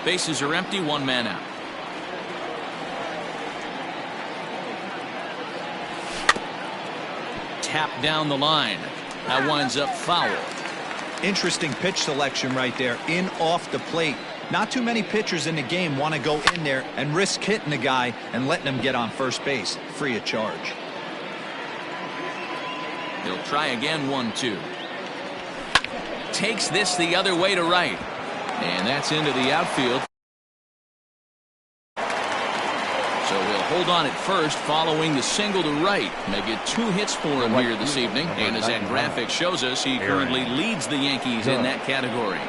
Bases are empty, one man out. Tap down the line. That winds up foul. Interesting pitch selection right there, in off the plate. Not too many pitchers in the game want to go in there and risk hitting the guy and letting him get on first base free of charge. He'll try again, 1-2. Takes this the other way to right. And that's into the outfield. So he'll hold on at first following the single to right. May get 2 hits for him here this evening. And as that graphic shows us, he currently leads the Yankees in that category.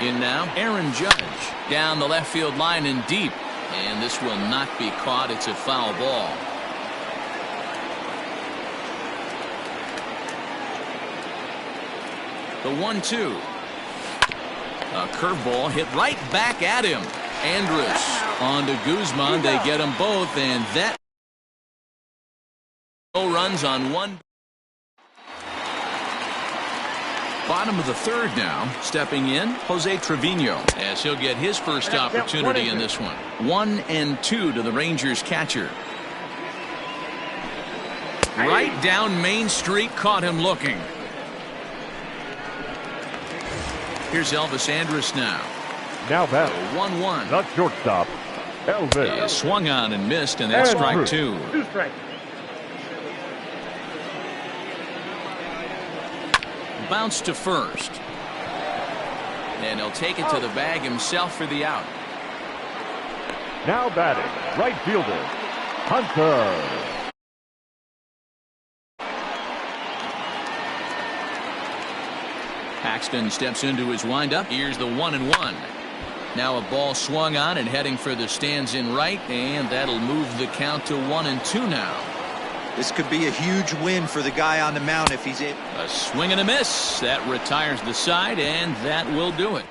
In now, Aaron Judge. Down the left field line and deep. And this will not be caught. It's a foul ball. The 1-2. A curveball hit right back at him. Andrus on to Guzman. They get them both, and that no runs on one. Bottom of the third now. Stepping in, Jose Trevino, as he'll get his first opportunity in this one. 1-2 to the Rangers catcher. Right down Main Street, caught him looking. Here's Elvis Andrus now. Now that 1-1. not shortstop. Elvis. He swung on and missed, and that's strike 2. 2 strikes. Bounce to first. And he'll take it to the bag himself for the out. Now batting, right fielder, Hunter. Paxton steps into his windup. Here's the 1-1. Now a ball swung on and heading for the stands in right, and that'll move the count to 1-2 now. This could be a huge win for the guy on the mound if he's able. A swing and a miss. That retires the side, and that will do it.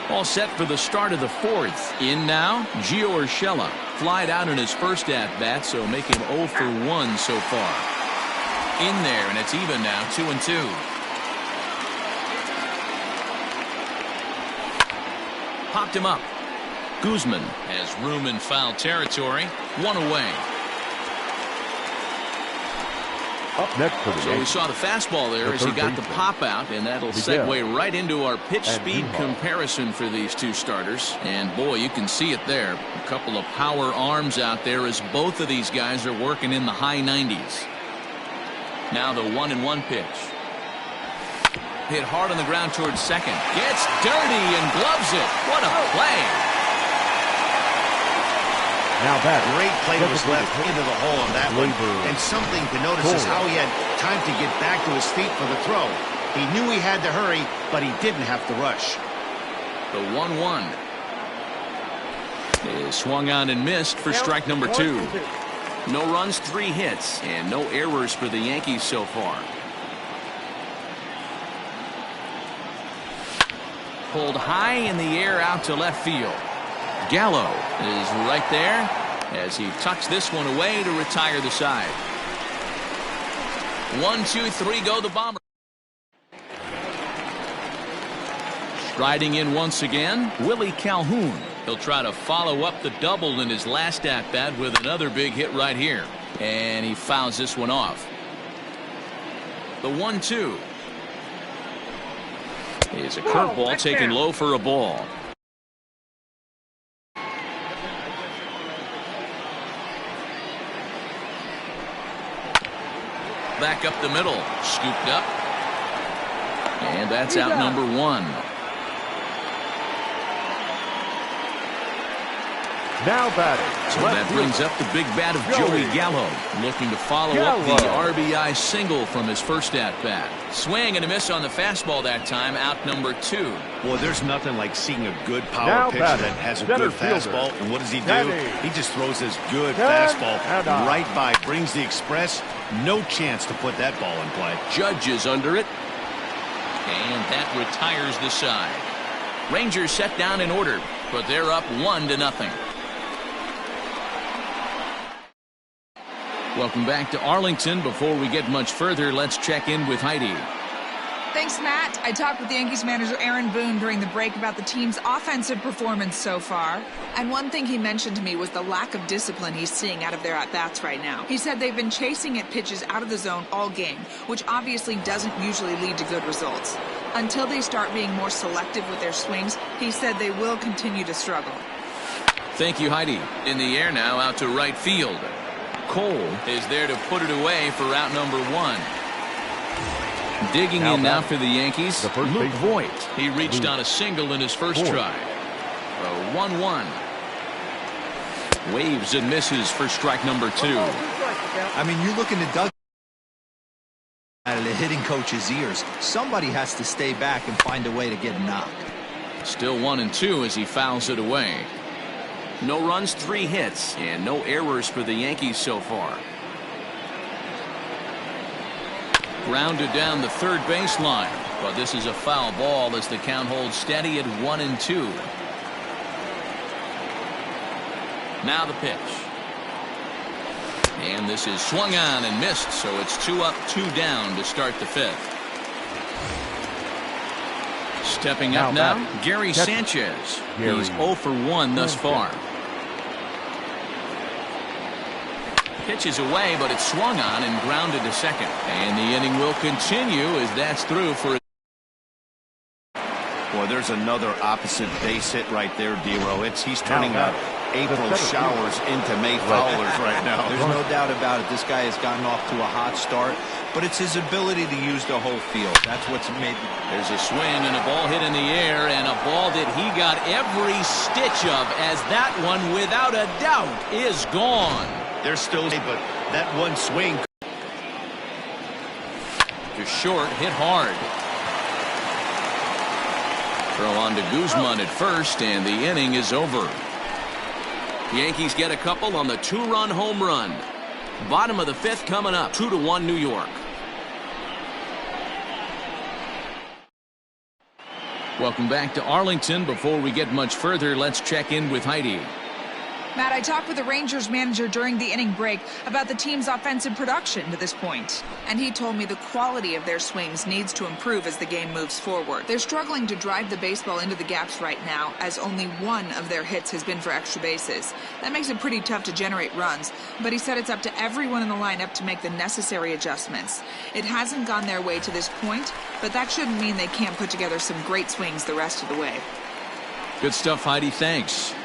All set for the start of the fourth. In now, Gio Urshela. Flied out in his first at-bat, so make him 0 for 1 so far. In there, and it's even now, 2-2. Popped him up. Guzman has room in foul territory. 1 away. Up next for the So we saw the fastball there as he got the pop out, and that'll segue right into our pitch speed comparison for these two starters. And boy, you can see it there. A couple of power arms out there as both of these guys are working in the high 90s. Now the 1-1 pitch. Hit hard on the ground towards second. Gets dirty and gloves it. What a play. Now that great play was left into the hole on that one. And something to notice is how he had time to get back to his feet for the throw. He knew he had to hurry, but he didn't have to rush. The 1-1 is swung on and missed for strike number 2. No runs, 3 hits, and no errors for the Yankees so far. Pulled high in the air out to left field. Gallo is right there as he tucks this one away to retire the side. 1, 2, 3, go the Bomber. Striding in once again, Willie Calhoun. He'll try to follow up the double in his last at-bat with another big hit right here. And he fouls this one off. The 1-2 is a curveball taken low for a ball. Back up the middle, scooped up, and that's out number 1. Now batting. So that brings up the big bat of Joey Gallo, looking to follow up the RBI single from his first at-bat. Swing and a miss on the fastball that time, out number 2. Well, there's nothing like seeing a good power pitcher that has a good fastball. And what does he do? He just throws his good fastball right by, brings the express. No chance to put that ball in play. Judge is under it, and that retires the side. Rangers set down in order, but they're up 1-0. Welcome back to Arlington. Before we get much further, let's check in with Heidi. Thanks, Matt. I talked with the Yankees manager Aaron Boone during the break about the team's offensive performance so far. And one thing he mentioned to me was the lack of discipline he's seeing out of their at-bats right now. He said they've been chasing at pitches out of the zone all game, which obviously doesn't usually lead to good results. Until they start being more selective with their swings, he said they will continue to struggle. Thank you, Heidi. In the air now, out to right field. Cole is there to put it away for out number 1. Digging in now for the Yankees, Luke Voigt. He reached on a single in his first try. A 1-1. Waves and misses for strike number 2. I mean, you look in the dugout out of the hitting coach's ears. Somebody has to stay back and find a way to get a knock. Still 1-2 as he fouls it away. No runs, 3 hits, and no errors for the Yankees so far. Grounded down the third baseline, but this is a foul ball as the count holds steady at 1-2. Now the pitch. And this is swung on and missed, so it's 2 up, 2 down to start the 5th. Stepping up now, Gary Sanchez. He's 0 for 1 thus far. Pitch is away, but it's swung on and grounded to second. And the inning will continue as that's through for. Boy, there's another opposite base hit right there, D-Row. He's turning April showers into May fowlers right now. There's no doubt about it. This guy has gotten off to a hot start, but it's his ability to use the whole field. That's what's made. There's a swing and a ball hit in the air, and a ball that he got every stitch of, as that one, without a doubt, is gone. They're still, but that one swing. To short, hit hard. Throw on to Guzman at first, and the inning is over. The Yankees get a couple on the 2-run home run. Bottom of the 5th coming up, 2-1 New York. Welcome back to Arlington. Before we get much further, let's check in with Heidi. Matt, I talked with the Rangers manager during the inning break about the team's offensive production to this point. And he told me the quality of their swings needs to improve as the game moves forward. They're struggling to drive the baseball into the gaps right now, as only 1 of their hits has been for extra bases. That makes it pretty tough to generate runs, but he said it's up to everyone in the lineup to make the necessary adjustments. It hasn't gone their way to this point, but that shouldn't mean they can't put together some great swings the rest of the way. Good stuff, Heidi. Thanks.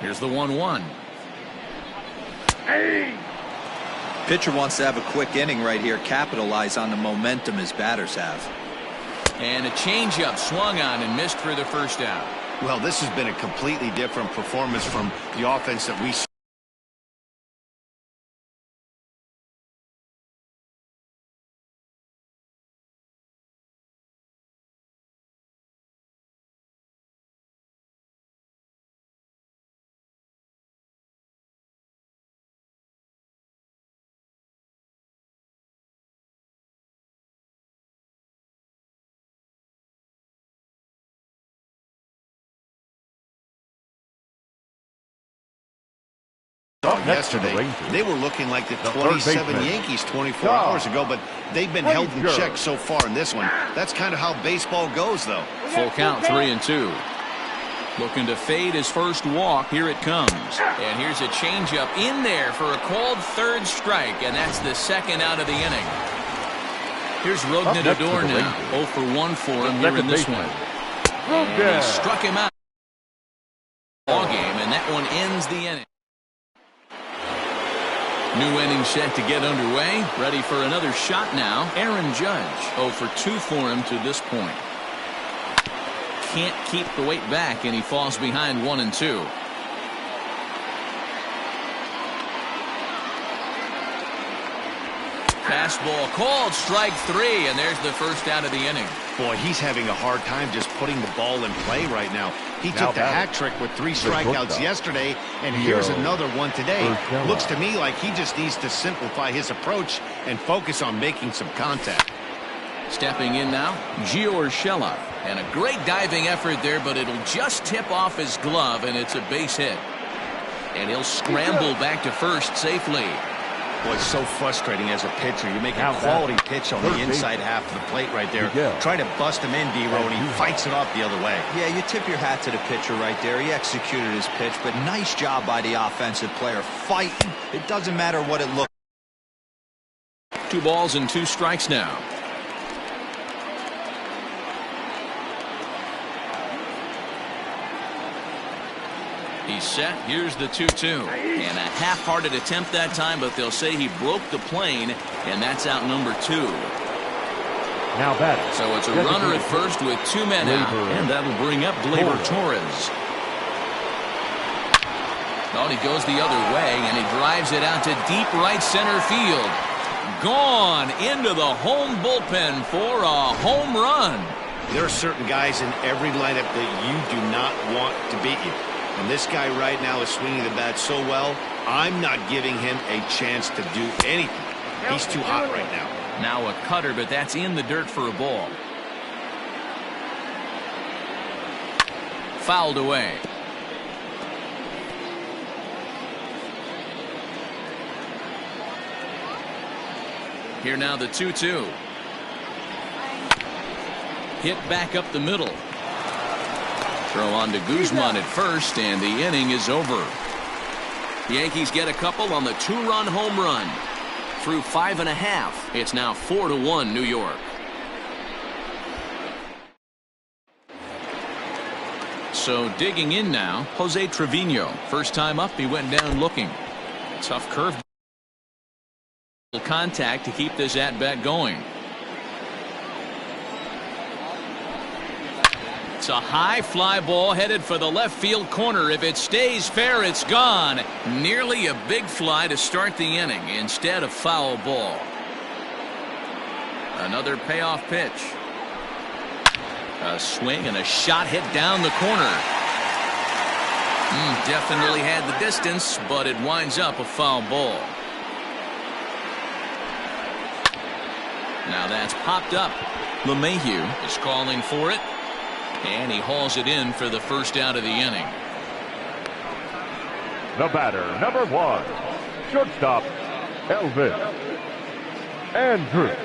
Here's the 1-1. Pitcher wants to have a quick inning right here, capitalize on the momentum his batters have. And a changeup swung on and missed for the first out. Well, this has been a completely different performance from the offense that we Yesterday, they were looking like the 27 Yankees 24 hours ago, but they've been held in check so far in this one. That's kind of how baseball goes, though. Full count, 3-2. Looking to fade his first walk. Here it comes. And here's a changeup in there for a called third strike, and that's the second out of the inning. Here's Rodney-Odor now. 0 for 1 for him here in this one. And he struck him out. Ball game, and that one ends the inning. New inning set to get underway. Ready for another shot now. Aaron Judge. 0 for 2 for him to this point. Can't keep the weight back, and he falls behind 1-2. Fastball called, strike 3, and there's the first out of the inning. Boy, he's having a hard time just putting the ball in play right now. He took the hat trick with 3 strikeouts yesterday, and here's another one today. Looks to me like he just needs to simplify his approach and focus on making some contact. Stepping in now, Gio Urshela. And a great diving effort there, but it'll just tip off his glove, and it's a base hit. And he'll scramble back to first safely. Boy, it's so frustrating as a pitcher. You make a quality pitch on the inside half of the plate right there. Try to bust him in, D-Row, and he fights it off the other way. Yeah, you tip your hat to the pitcher right there. He executed his pitch, but nice job by the offensive player fighting. It doesn't matter what it looks like. 2 balls and 2 strikes now. He's set. Here's the 2-2. And a half-hearted attempt that time, but they'll say he broke the plane, and that's out number 2. Now batting. So it's a runner at first with 2 men out, and that'll bring up Gleyber Torres. Oh, he goes the other way, and he drives it out to deep right center field. Gone into the home bullpen for a home run. There are certain guys in every lineup that you do not want to beat you. And this guy right now is swinging the bat so well, I'm not giving him a chance to do anything. He's too hot right now. Now a cutter, but that's in the dirt for a ball. Fouled away. Here now the 2-2. Hit back up the middle. Throw on to Guzman at first, and the inning is over. The Yankees get a couple on the 2-run home run. Through 5.5, it's now 4-1 New York. So digging in now, Jose Trevino. First time up, he went down looking. Tough curve. Contact to keep this at-bat going. It's a high fly ball headed for the left field corner. If it stays fair, it's gone. Nearly a big fly to start the inning instead of foul ball. Another payoff pitch. A swing and a shot hit down the corner. Definitely had the distance, but it winds up a foul ball. Now that's popped up. LeMahieu is calling for it. And he hauls it in for the first out of the inning. The batter, number 1, shortstop, Elvis Andrus.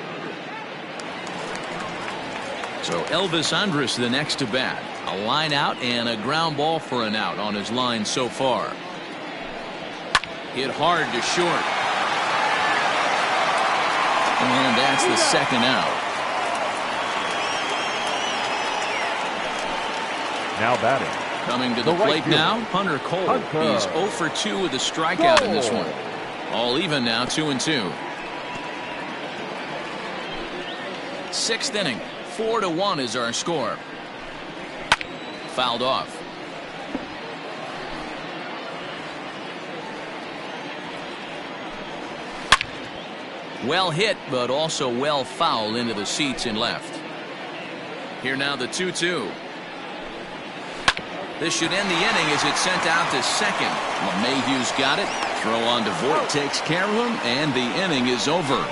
So Elvis Andrus the next to bat. A line out and a ground ball for an out on his line so far. Hit hard to short. And that's the second out. Now batting. Coming to the plate now, Hunter Cole. He's 0 for 2 with a strikeout in this one. All even now, 2-2. 6th inning, 4-1 is our score. Fouled off. Well hit, but also well fouled into the seats in left. Here now the 2-2. This should end the inning as it's sent out to second. LeMahieu's got it. Throw on to Voit takes care of him, and the inning is over.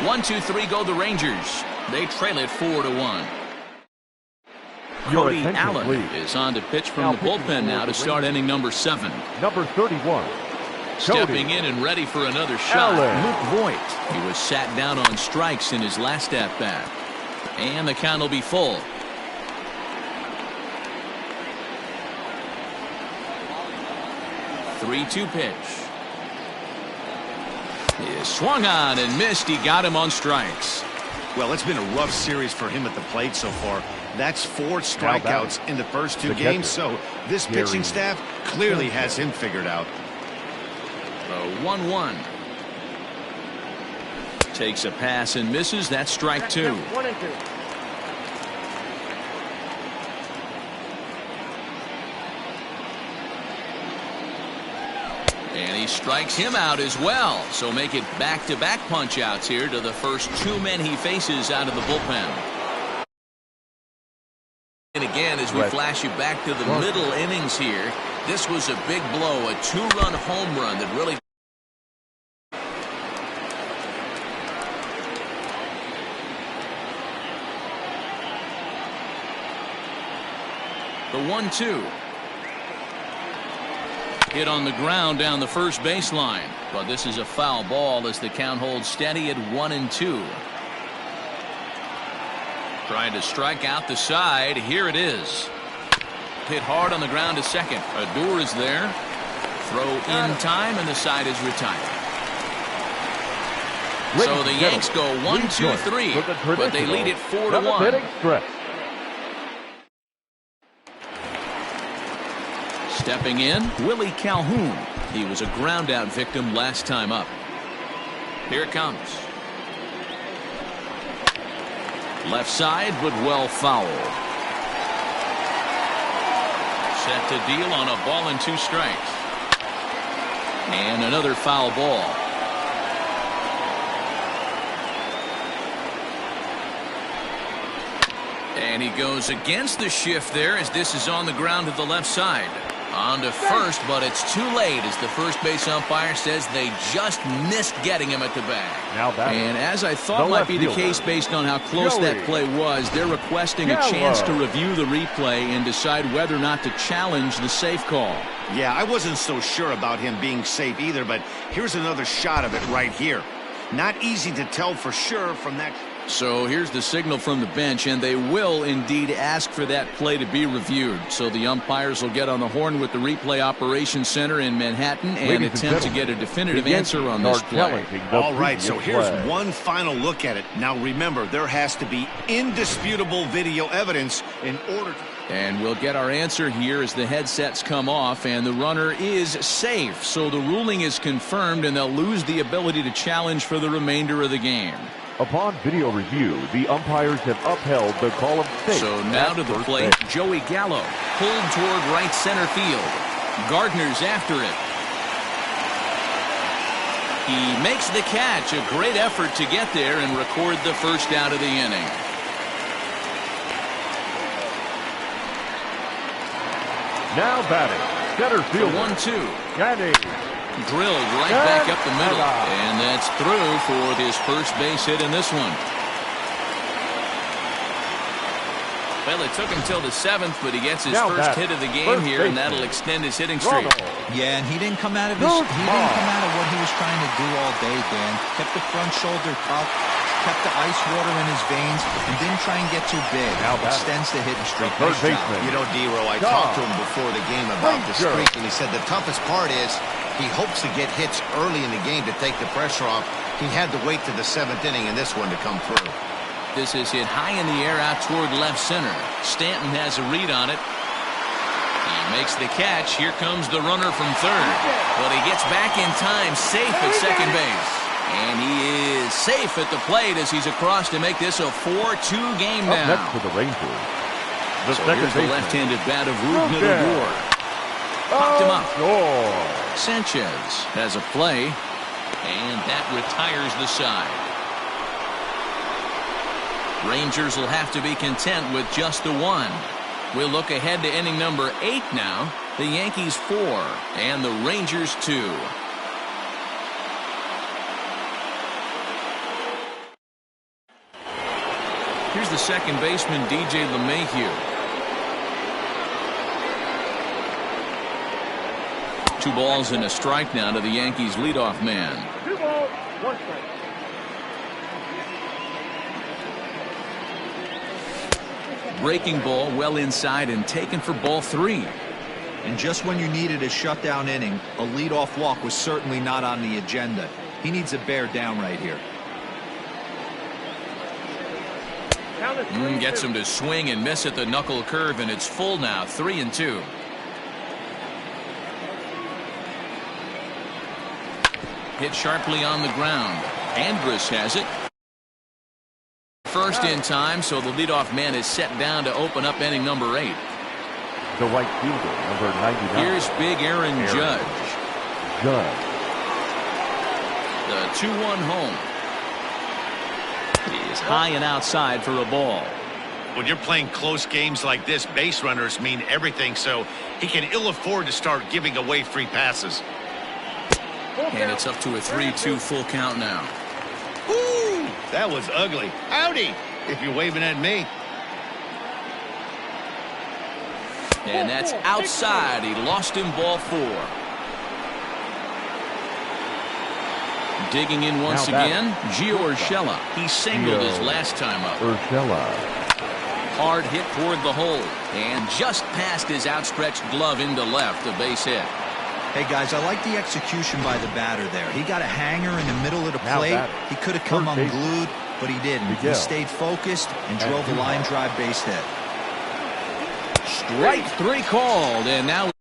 1-2-3 go the Rangers. They trail it 4-1. Cody Allen is on to pitch from the bullpen now to start inning number 7. Number 31, Stepping in and ready for another shot, Luke Voigt. He was sat down on strikes in his last at-bat. And the count will be full. Three-two pitch. He swung on and missed. He got him on strikes. Well, it's been a rough series for him at the plate so far. That's 4 strikeouts in the first 2 games, so this pitching staff clearly has him figured out. The 1-1. Takes a pass and misses. That's strike 2. And he strikes him out as well. So make it back-to-back punch-outs here to the first 2 men he faces out of the bullpen. And again, as we flash you back to the middle innings here, this was a big blow, a 2-run home run that really... The 1-2. Hit on the ground down the first baseline. But this is a foul ball as the count holds steady at 1-2. Trying to strike out the side. Here it is. Hit hard on the ground to second. Adur is there. Throw in time, and the side is retired. So the Yanks go 1-2-3, but they lead it 4-1. Stepping in, Willie Calhoun. He was a ground-out victim last time up. Here it comes. Left side, but well fouled. Set to deal on a ball and 2 strikes. And another foul ball. And he goes against the shift there as this is on the ground to the left side. On to first, but it's too late as the first base umpire says they just missed getting him at the bag. And as I thought might be the case based on how close that play was, they're requesting a chance to review the replay and decide whether or not to challenge the safe call. Yeah, I wasn't so sure about him being safe either, but here's another shot of it right here. Not easy to tell for sure from that. So here's the signal from the bench, and they will indeed ask for that play to be reviewed. So the umpires will get on the horn with the replay operations center in Manhattan and attempt to get a definitive answer on this play. All right, so here's one final look at it. Now remember, there has to be indisputable video evidence in order to... And we'll get our answer here as the headsets come off, and the runner is safe. So the ruling is confirmed, and they'll lose the ability to challenge for the remainder of the game. Upon video review, the umpires have upheld the call of safe. So now to the plate, Joey Gallo, pulled toward right center field. Gardner's after it. He makes the catch. A great effort to get there and record the first out of the inning. Now batting, center field. 1-2. Yankees. Drilled right back up the middle, and that's through for his first base hit in this one. Well, it took him till the 7th, but he gets his first hit of the game here, and that'll extend his hitting streak. Yeah, and he didn't come out of what he was trying to do all day, Dan. Kept the front shoulder up, kept the ice water in his veins, and didn't try and get too big. Now extends the hitting streak. Nice job. You know, D-Row, I talked to him before the game about the streak, and he said the toughest part is he hopes to get hits early in the game to take the pressure off. He had to wait to the 7th inning in this one to come through. This is hit high in the air out toward left center. Stanton has a read on it. He makes the catch. Here comes the runner from third. But he gets back in time, safe at second base. And he is safe at the plate as he's across to make this a 4-2 game now. Next for the Rangers. So here's the left-handed bat of Rougned Odor. Popped him up. Sanchez has a play, and that retires the side. Rangers will have to be content with just the one. We'll look ahead to inning number 8 now. The Yankees 4 and the Rangers 2. Here's the second baseman, DJ LeMahieu. 2 balls and a strike now to the Yankees leadoff man. 2 balls, 1 strike. Breaking ball well inside and taken for ball 3. And just when you needed a shutdown inning, a leadoff walk was certainly not on the agenda. He needs to bear down right here. Gets him to swing and miss at the knuckle curve, and it's full now, 3-2. Hit sharply on the ground. Andrus has it. First in time, so the leadoff man is set down to open up inning number 8. The right fielder, number 99. Here's big Aaron Judge. The 2-1 home. He is high and outside for a ball. When you're playing close games like this, base runners mean everything, so he can ill afford to start giving away free passes. And it's up to a 3-2 full count now. Ooh, that was ugly. Howdy, if you're waving at me. And that's outside. He lost him ball 4. Digging in once again, Gio Urshela. He singled his last time up. Hard hit toward the hole. And just past his outstretched glove into left, a base hit. Hey, guys, I like the execution by the batter there. He got a hanger in the middle of the plate. He could have come unglued, but he didn't. He stayed focused and drove a line drive base hit. Strike 3 called, and now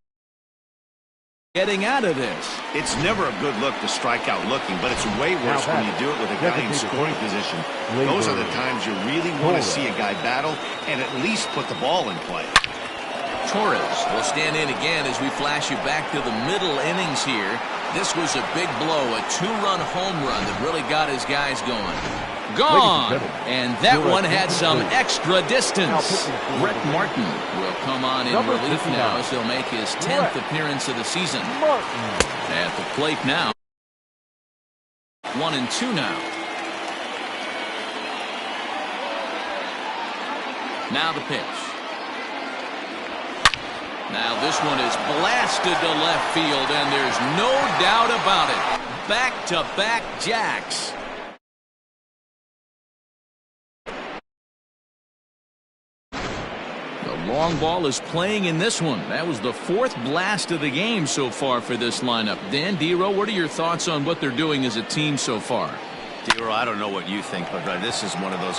getting out of this. It's never a good look to strike out looking, but it's way worse when you do it with a guy in scoring position. Those are the times you really want to see a guy battle and at least put the ball in play. Torres will stand in again as we flash you back to the middle innings here. This was a big blow, a 2-run home run that really got his guys going. Gone! And that one had some extra distance. Brett Martin will come on in relief now as he'll make his 10th appearance of the season. At the plate now. 1-2 now. Now the pitch. Now this one is blasted to left field, and there's no doubt about it. Back-to-back jacks. The long ball is playing in this one. That was the 4th blast of the game so far for this lineup. Dan, D-Row, what are your thoughts on what they're doing as a team so far? D-Row, I don't know what you think, but this is one of those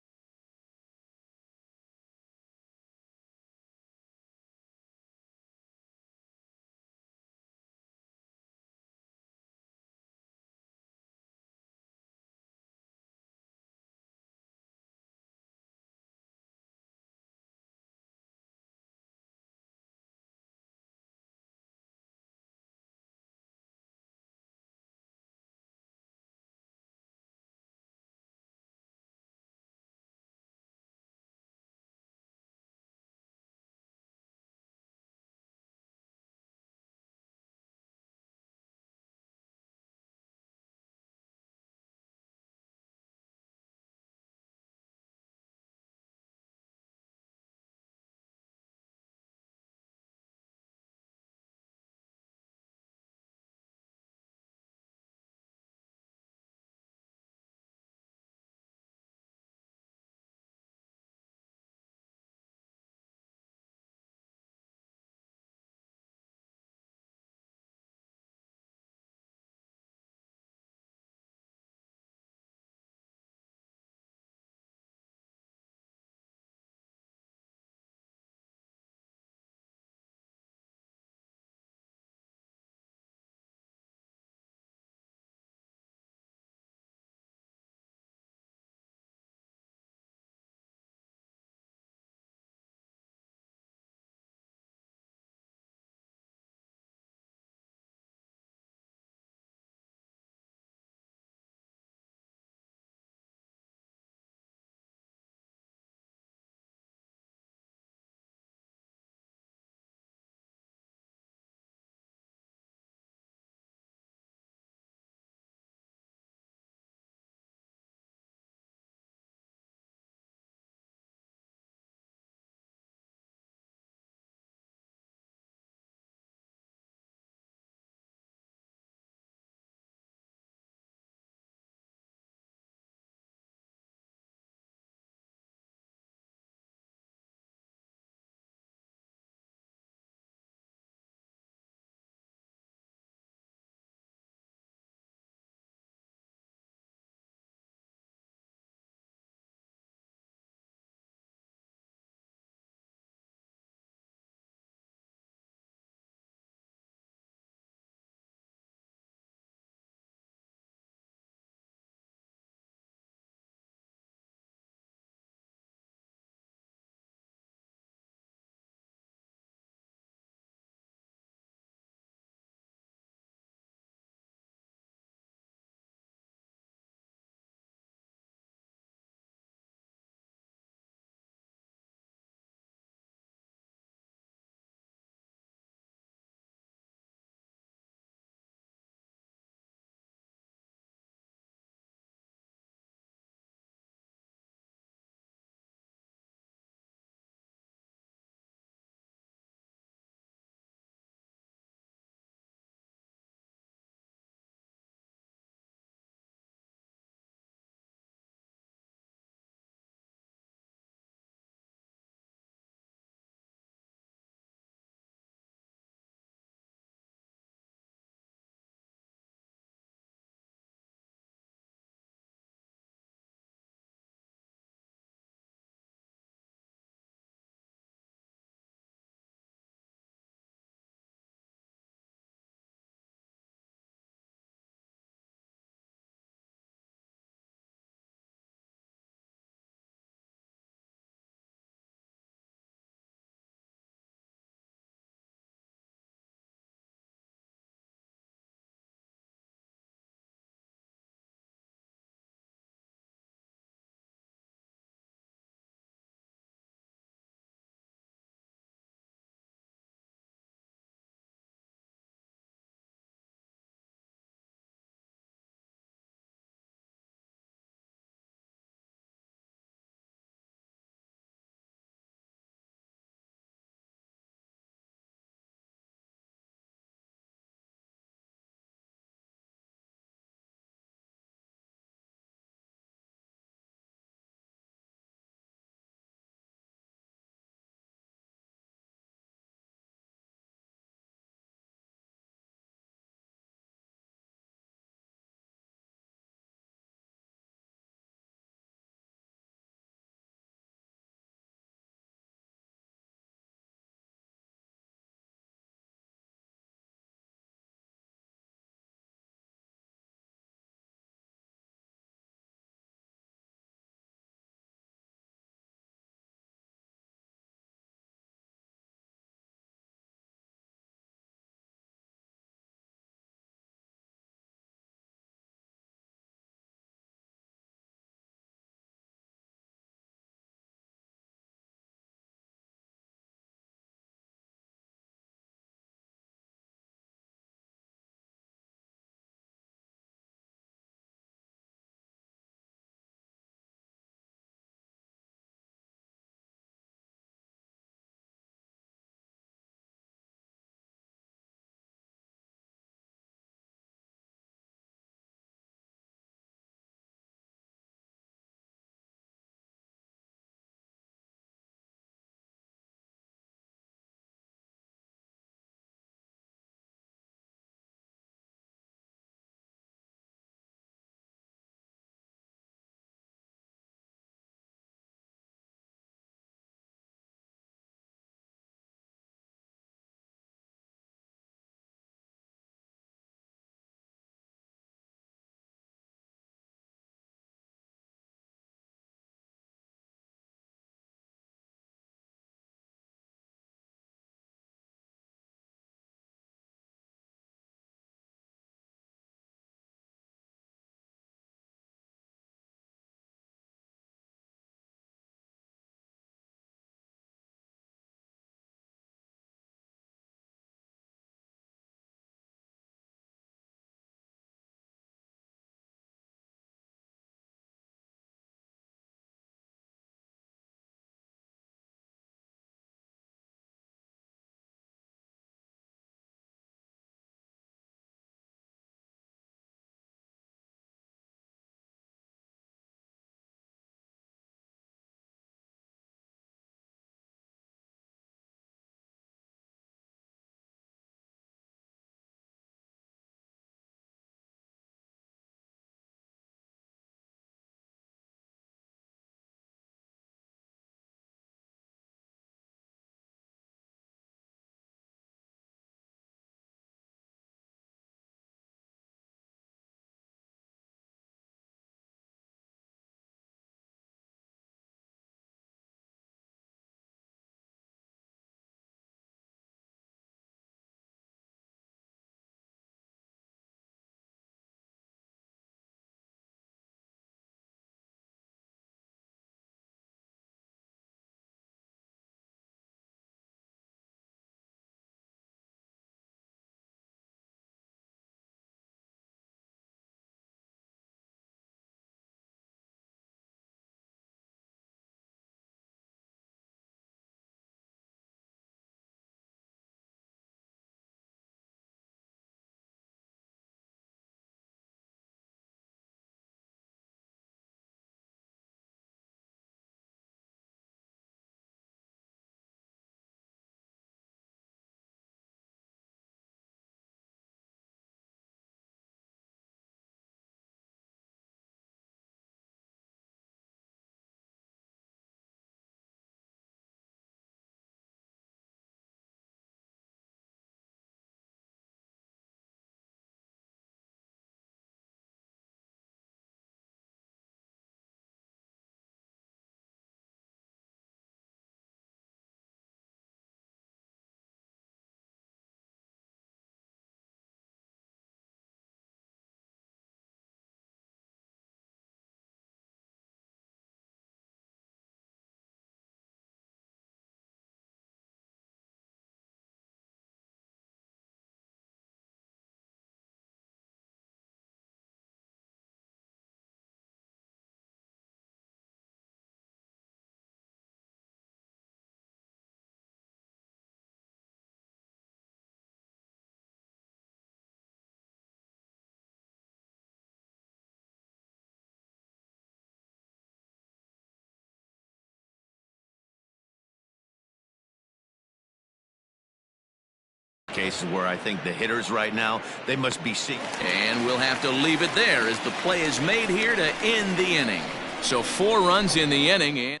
cases where I think the hitters right now, they must be seeing. And we'll have to leave it there as the play is made here to end the inning. So 4 runs in the inning, and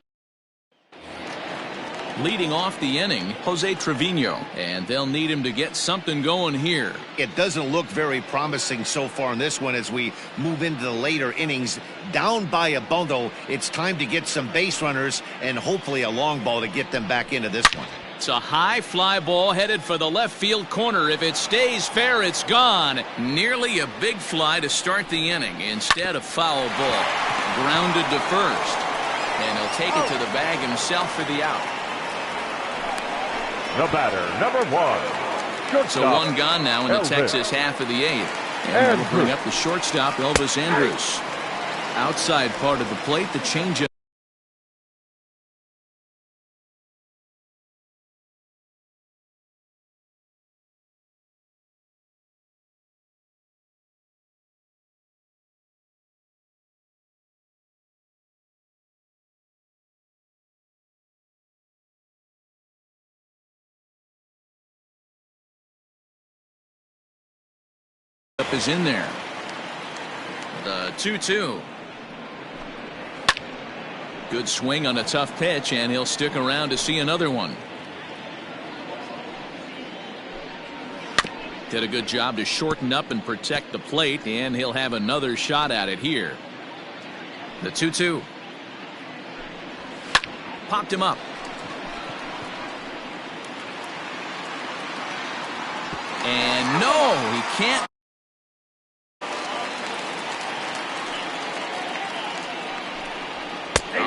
leading off the inning, Jose Trevino, and they'll need him to get something going here. It doesn't look very promising so far in this one as we move into the later innings. Down by a bundle, it's time to get some base runners and hopefully a long ball to get them back into this one. It's a high fly ball headed for the left field corner. If it stays fair, it's gone. Nearly a big fly to start the inning instead of foul ball. Grounded to first, and he'll take it to the bag himself for the out. The batter, number 1. Shortstop, so 1 gone now in the Elvis. Texas half of the 8th. And that'll bring up the shortstop, Elvis Andrus. Outside part of the plate, the changeup. Is in there. The 2-2. Good swing on a tough pitch, and he'll stick around to see another one. Did a good job to shorten up and protect the plate, and he'll have another shot at it here. The 2-2. Popped him up. And no, he can't.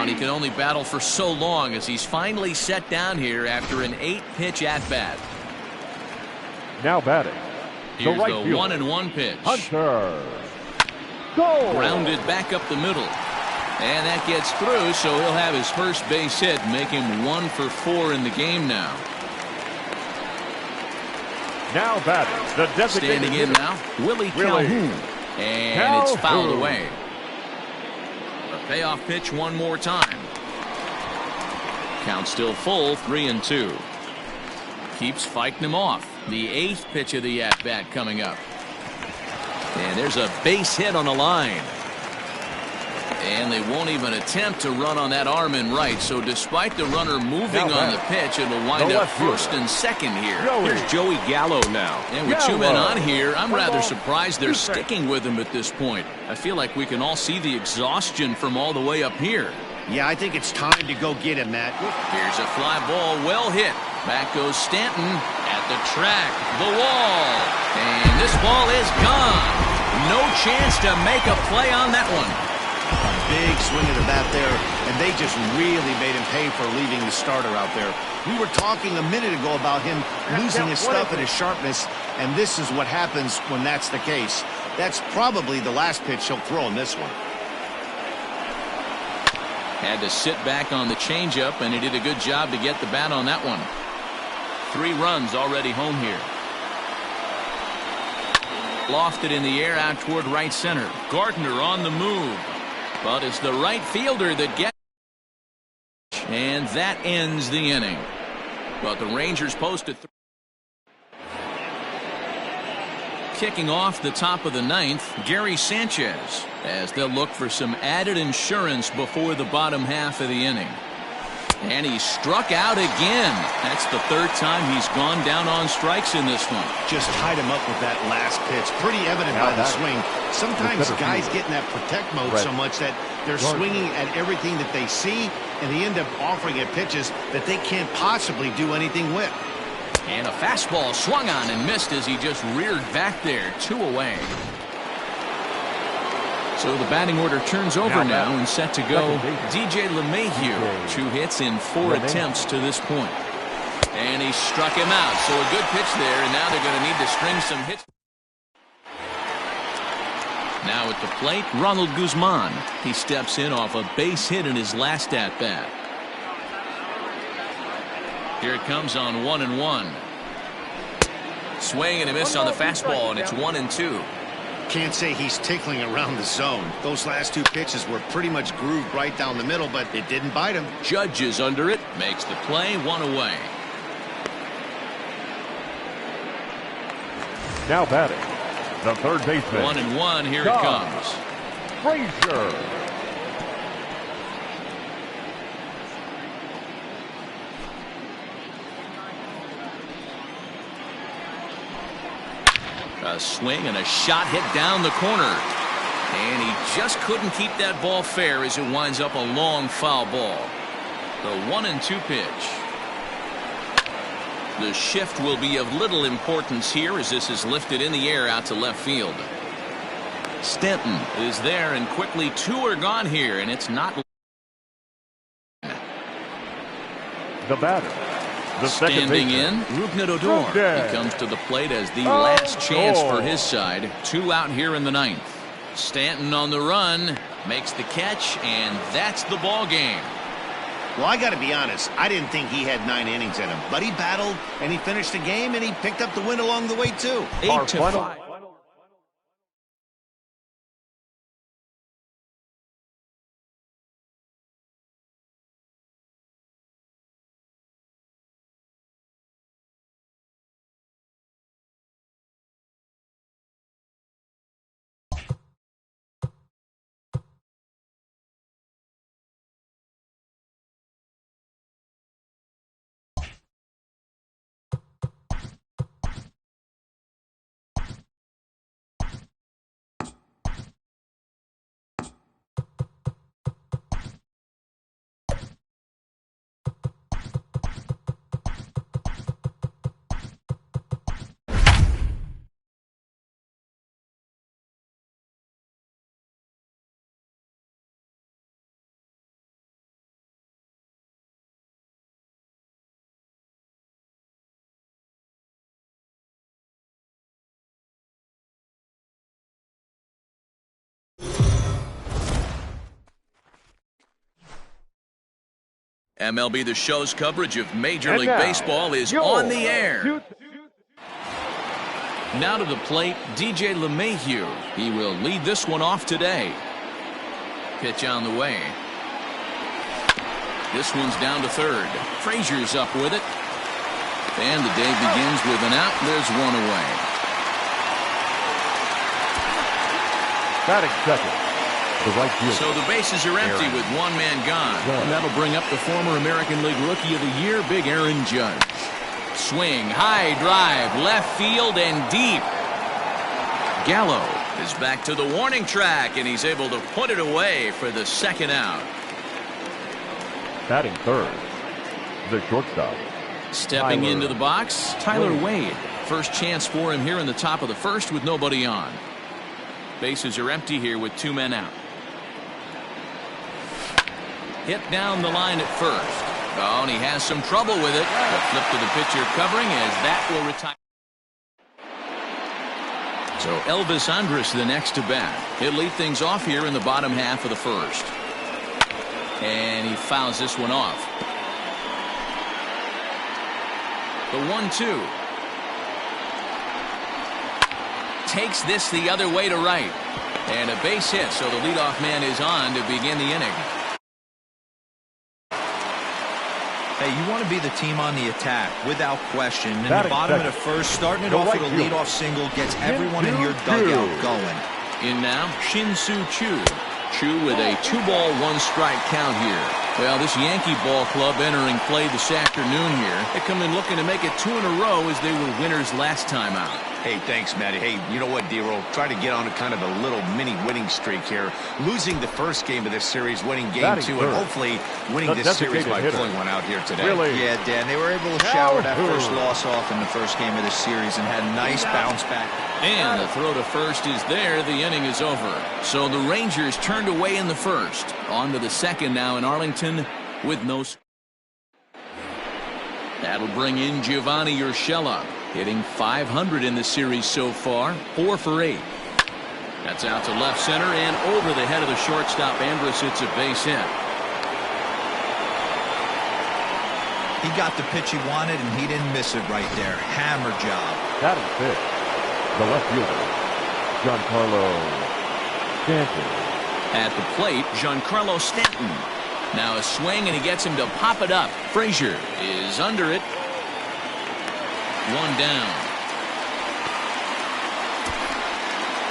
He can only battle for so long as he's finally set down here after an 8-pitch at-bat. Now batting. Here's right the fielder, 1-1 pitch. Hunter. Go! Grounded back up the middle. And that gets through, so he'll have his first base hit, make him 1 for 4 in the game now. Now batting. The designated Standing in hitter, now, Willie Calhoun. And it's fouled away. Payoff pitch one more time. Count still full, 3-2. Keeps fighting him off. The 8th pitch of the at-bat coming up. And there's a base hit on the line. And they won't even attempt to run on that arm in right. So despite the runner moving on the pitch, it'll wind up first and second here. Here's Joey Gallo now. And with 2 men on here, I'm rather surprised they're sticking with him at this point. I feel like we can all see the exhaustion from all the way up here. Yeah, I think it's time to go get him, Matt. Here's a fly ball, well hit. Back goes Stanton at the track, the wall. And this ball is gone. No chance to make a play on that one. A big swing of the bat there, and they just really made him pay for leaving the starter out there. We were talking a minute ago about him losing his stuff and his sharpness, and this is what happens when that's the case. That's probably the last pitch he'll throw in this one. Had to sit back on the changeup, and he did a good job to get the bat on that one. 3 runs already home here. Lofted in the air out toward right center. Gardner on the move. But it's the right fielder that gets. And that ends the inning. But the Rangers posted. Kicking off the top of the 9th, Gary Sanchez, as they'll look for some added insurance before the bottom half of the inning. And he struck out again. That's the 3rd time he's gone down on strikes in this one. Just tied him up with that last pitch. Pretty evident by the swing. Sometimes guys get in that protect mode so much that they're swinging at everything that they see, and they end up offering at pitches that they can't possibly do anything with. And a fastball swung on and missed as he just reared back there. 2 away. So the batting order turns over now and set to go DJ LeMahieu. 2 hits in 4 attempts to this point. And he struck him out. So a good pitch there, and now they're going to need to string some hits. Now at the plate, Ronald Guzman. He steps in off a base hit in his last at-bat. Here it comes on 1-1. Swing and a miss on the fastball, and it's 1-2. Can't say he's tickling around the zone. Those last 2 pitches were pretty much grooved right down the middle, but it didn't bite him. Judge is under it, makes the play, 1 away. Now batting, the third baseman. 1-1, here it comes. Frazier. A swing and a shot hit down the corner. And he just couldn't keep that ball fair as it winds up a long foul ball. The 1-2 pitch. The shift will be of little importance here as this is lifted in the air out to left field. Stanton is there, and quickly 2 are gone here, and it's not. The batter. The standing in, Rougned Odor. He comes to the plate as the last chance for his side. 2 out here in the 9th. Stanton on the run, makes the catch, and that's the ball game. Well, I got to be honest, I didn't think he had 9 innings in him, but he battled and he finished the game and he picked up the win along the way too. 8-5. MLB The Show's coverage of Major League Baseball is on the air. Now to the plate, DJ LeMahieu. He will lead this one off today. Pitch on the way. This one's down to third. Frazier's up with it. And the day begins with an out. There's one away. Batting second. The right fielder. So the bases are empty with 1 man gone. And that'll bring up the former American League Rookie of the Year, Big Aaron Judge. Swing, high drive, left field and deep. Gallo is back to the warning track, and he's able to put it away for the second out. Batting third, the shortstop. Stepping into the box, Tyler Wade. First chance for him here in the top of the first with nobody on. Bases are empty here with 2 men out. Hit down the line at first. Oh, and he has some trouble with it. A flip to the pitcher covering as that will retire. So Elvis Andrus the next to bat. He'll lead things off here in the bottom half of the first. And he fouls this one off. The 1-2. Takes this the other way to right. And a base hit, so the leadoff man is on to begin the inning. Hey, you want to be the team on the attack, without question. In the bottom of the first, starting it off with a leadoff single gets everyone in your dugout going. In now, Shin-Soo Choo. Choo with a 2-ball, 1-strike count here. Well, this Yankee ball club entering play this afternoon here. They come in looking to make it 2 in a row as they were winners last time out. Hey, thanks, Matty. Hey, you know what, D-Roll? Try to get on a kind of a little mini winning streak here. Losing the first game of this series, winning game 2, and hopefully winning this series by pulling one out here today. Yeah, Dan, they were able to shower that first loss off in the first game of this series and had a nice bounce back. And the throw to first is there. The inning is over. So the Rangers turned away in the first. On to the second now in Arlington with no. That'll bring in Giovanni Urshela. Hitting .500 in the series so far. 4 for 8. That's out to left center and over the head of the shortstop. Andrus. It's a base hit. He got the pitch he wanted, and he didn't miss it right there. Hammer job. That is it. The left fielder, Giancarlo Stanton. At the plate, Giancarlo Stanton. Now a swing, and he gets him to pop it up. Frazier is under it. 1 down.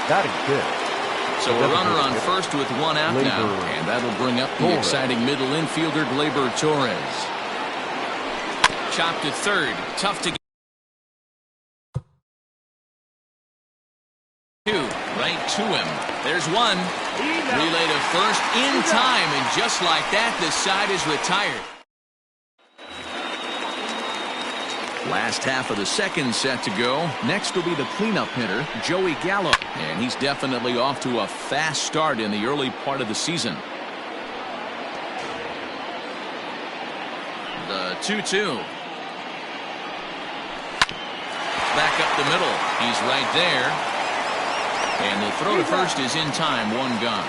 Batting fifth. So a runner on first with one out now, and that'll bring up the exciting middle infielder, Gleyber Torres. Chopped to third. Tough to get. Two. Right to him. There's one. Relay to first in time, and just like that, the side is retired. Last half of the second set to go. Next will be the cleanup hitter, Joey Gallo. And he's definitely off to a fast start in the early part of the season. The 2-2. Back up the middle. He's right there. And the throw to first is in time. One gone.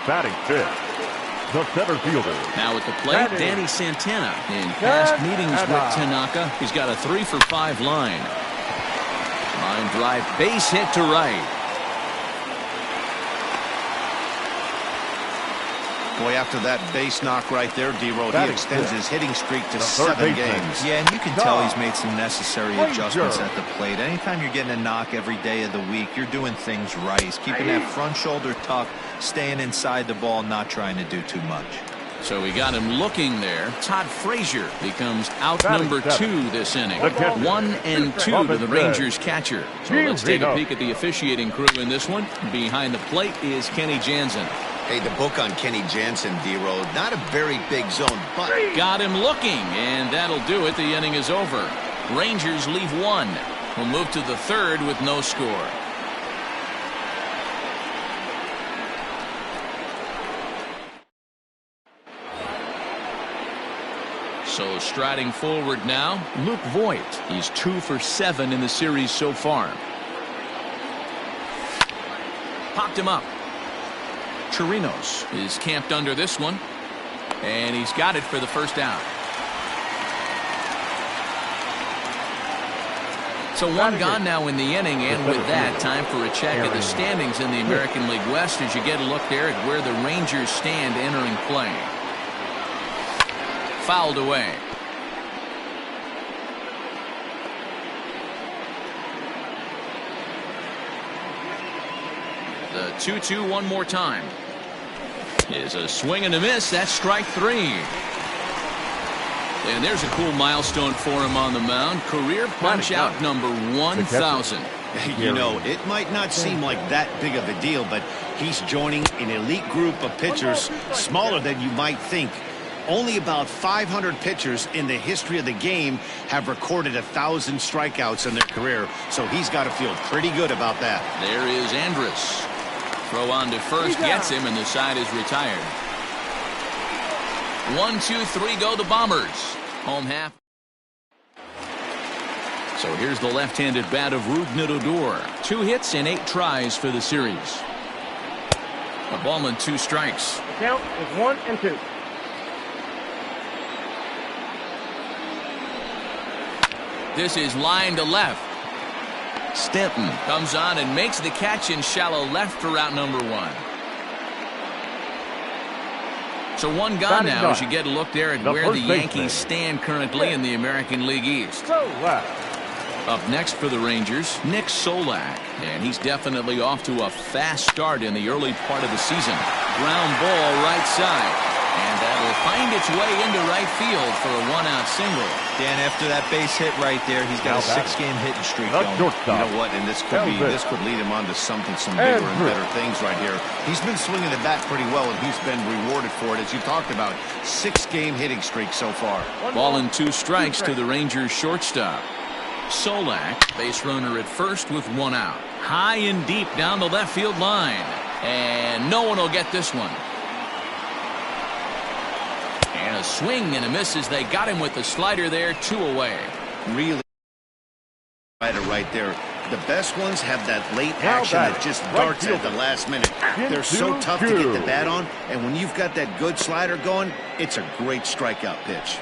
Batting fifth. The center fielder. Now at the plate, Danny Santana. In past meetings with Tanaka, he's got a 3-for-5 line. Line drive, base hit to right. Boy, after that base knock right there, D-Road, he extends his hitting streak to 7 games. Yeah, and you can tell he's made some necessary adjustments at the plate. Anytime you're getting a knock every day of the week, you're doing things right. He's keeping that front shoulder tucked, staying inside the ball, not trying to do too much. So we got him looking there. Todd Frazier becomes out number 2 this inning. 1-2 to the Rangers catcher. So let's take a peek at the officiating crew in this one. Behind the plate is Kenny Jansen. Hey, the book on Kenny Jansen, D-Road, not a very big zone, but got him looking, and that'll do it. The inning is over. Rangers leave 1. We'll move to the third with no score. So striding forward now, Luke Voigt. He's 2 for 7 in the series so far. Popped him up. Chirinos is camped under this one, and he's got it for the first out. So one gone now in the inning, and with that, time for a check of the standings in the American League West as you get a look there at where the Rangers stand entering play. Fouled away. The 2-2 one more time. Is a swing and a miss. That's strike 3. And there's a cool milestone for him on the mound. Career punch out number 1,000. You know, it might not seem like that big of a deal, but he's joining an elite group of pitchers, smaller than you might think. Only about 500 pitchers in the history of the game have recorded 1,000 strikeouts in their career, so he's got to feel pretty good about that. There is Andrus. Throw on to first, gets him, and the side is retired. 1-2-3 go the Bombers. Home half. So here's the left-handed bat of Rougned Odor. 2 hits and 8 tries for the series. A ball and 2 strikes. The count is 1-2. This is line to left. Stanton comes on and makes the catch in shallow left for route number 1. So one gone now as you get a look there at where the Yankees stand currently in the American League East. Up next for the Rangers, Nick Solak, and he's definitely off to a fast start in the early part of the season. Ground ball right side, and that will find its way into right field for a 1-out single. Dan, after that base hit right there, he's got a 6-game hitting streak going. You know what, and this could lead him on to some bigger and better things right here. He's been swinging the bat pretty well, and he's been rewarded for it, as you talked about. 6-game hitting streak so far. Ball and 2 strikes to the Rangers shortstop. Solak, base runner at first with 1 out. High and deep down the left field line, and no one will get this one. And a swing and a miss as they got him with the slider there. 2 away. Really right there. The best ones have that late action that just darts at the last minute. They're so tough to get the bat on, and when you've got that good slider going, it's a great strikeout pitch.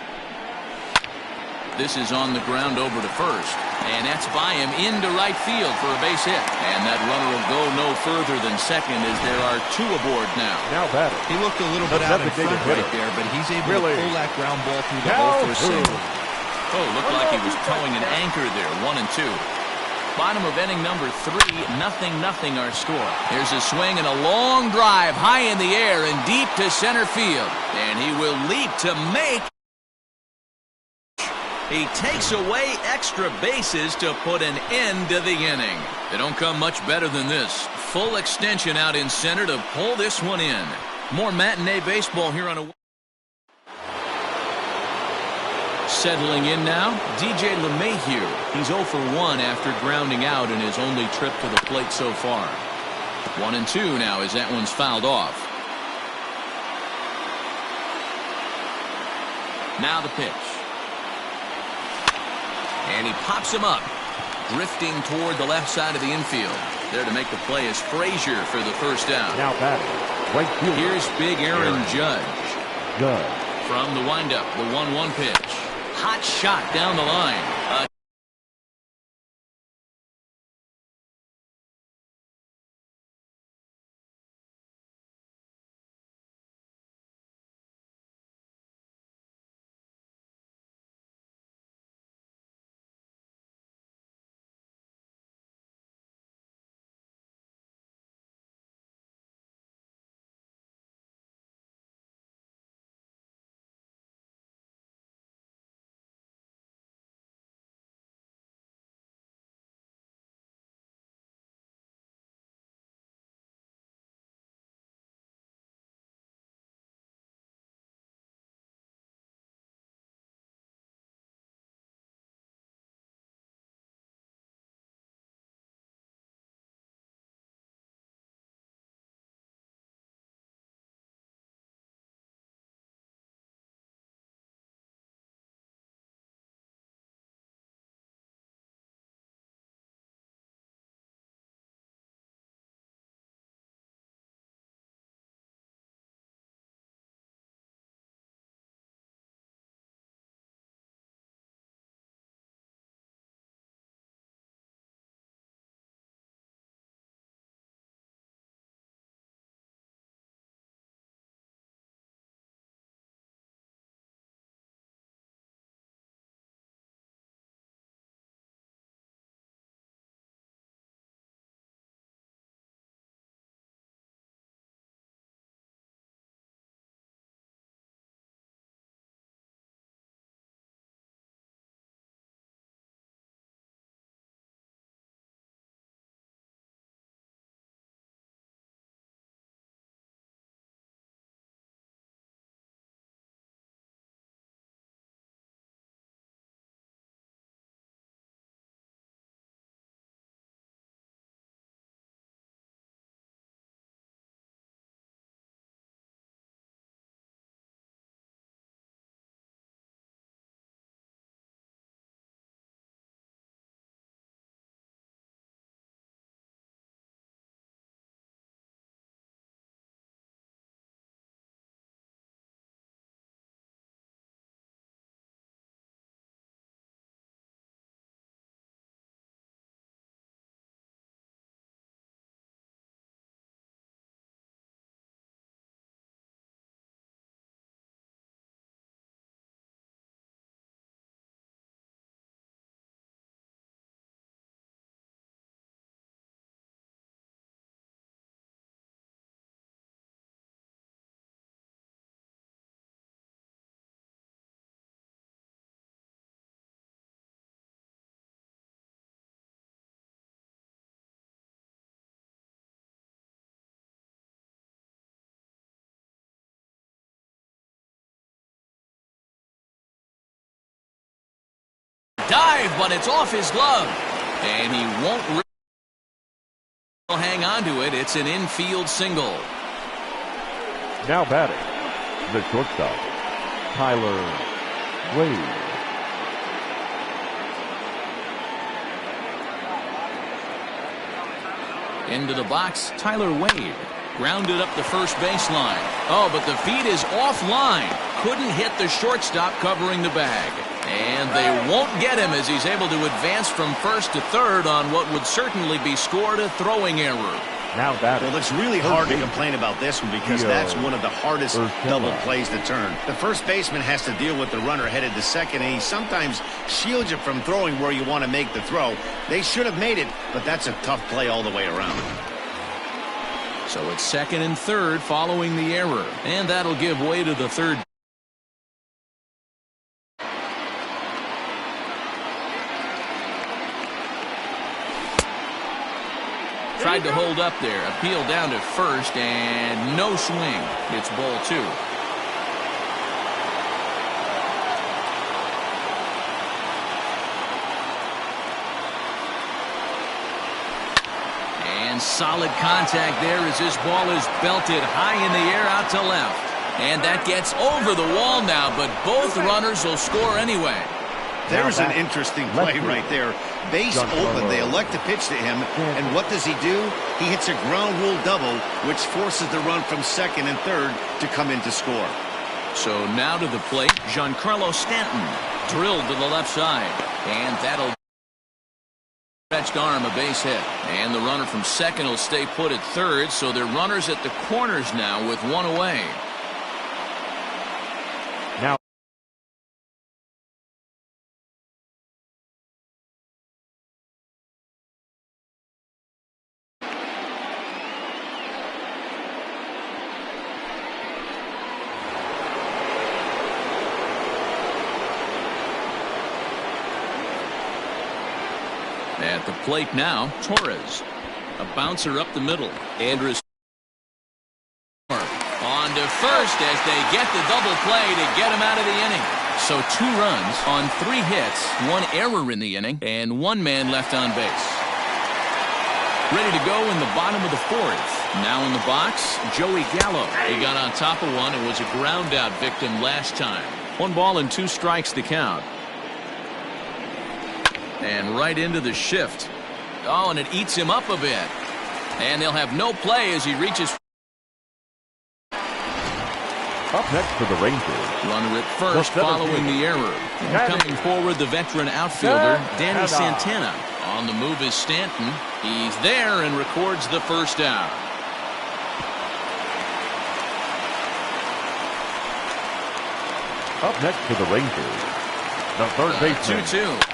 This is on the ground over to first, and that's by him into right field for a base hit. And that runner will go no further than second as there are 2 aboard now. He looked a little bit out in front right there, but he's able to pull that ground ball through the hole for a single. Oh, looked like he was towing an anchor there. 1 and 2. Bottom of inning number 3, 0-0 our score. Here's a swing and a long drive high in the air and deep to center field. And he will leap to make. He takes away extra bases to put an end to the inning. They don't come much better than this. Full extension out in center to pull this one in. More matinee baseball here on a... Settling in now, DJ LeMahieu. He's 0 for 1 after grounding out in his only trip to the plate so far. 1-2 now as that one's fouled off. Now the pitch. And he pops him up, drifting toward the left side of the infield. There to make the play is Frazier for the first down. Now batting, right fielder. Here's big Aaron Judge. Judge. From the windup, the 1-1 pitch. Hot shot down the line. Dive, but it's off his glove. And he won't hang on to it. It's an infield single. Now batting, the shortstop, Tyler Wade. Into the box, Tyler Wade. Grounded up the first baseline. Oh, but the feed is offline. Couldn't hit the shortstop covering the bag. And they won't get him as he's able to advance from first to third on what would certainly be scored a throwing error. Now batting. Well, it's really hard to complain about this one because that's one of the hardest double plays to turn. The first baseman has to deal with the runner headed to second, and he sometimes shields you from throwing where you want to make the throw. They should have made it, but that's a tough play all the way around. So it's second and third following the error, and that'll give way to the third. Tried to hold up there. Appeal down to first, and no swing. It's ball 2. And solid contact there as this ball is belted high in the air out to left. And that gets over the wall now, but both runners will score anyway. There's an interesting play right there. Base open, they elect to pitch to him, and what does he do? He hits a ground rule double, which forces the run from second and third to come in to score. So now to the plate, Giancarlo Stanton, drilled to the left side, and that'll stretched arm, a base hit. And the runner from second will stay put at third, so they're runners at the corners now with one away. Now at the plate now, Torres. A bouncer up the middle. Andrus on to first as they get the double play to get him out of the inning. So 2 runs on 3 hits, 1 error in the inning, and 1 man left on base. Ready to go in the bottom of the 4th. Now in the box, Joey Gallo. He got on top of one and was a ground out victim last time. 1 ball and 2 strikes to count. And right into the shift. Oh, and it eats him up a bit. And they'll have no play as he reaches. up next for the Rangers. Runner at first following the error. And coming forward, the veteran outfielder, Danny Santana. On the move is Stanton. He's there and records the first out. Up next for the Rangers, the third baseman. 2-2.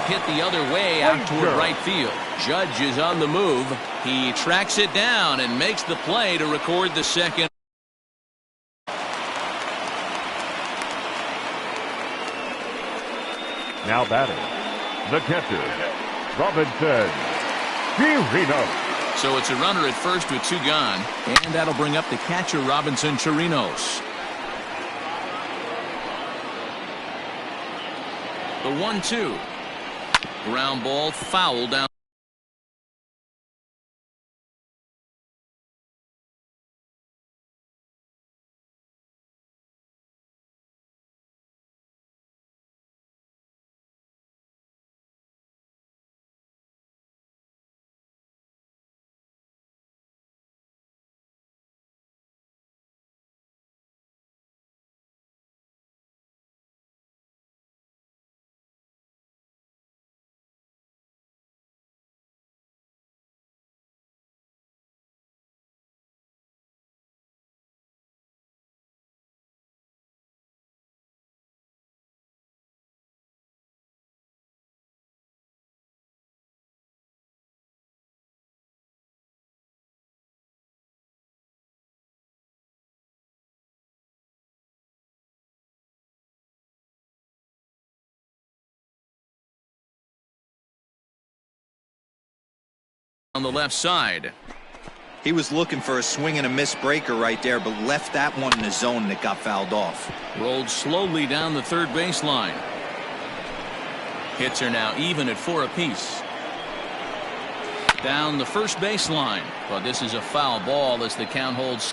Hit the other way out toward right field. Judge is on the move. He tracks it down and makes the play to record the second. Now batting, the catcher, Robinson Chirinos. So it's a runner at first with 2 gone, and that'll bring up the catcher, Robinson Chirinos. The 1-2. Ground ball, foul down. On the left side. He was looking for a swing and a miss breaker right there, but left that one in the zone that got fouled off. Rolled slowly down the third baseline. Hits are now even at 4 apiece. Down the first baseline, but this is a foul ball as the count holds.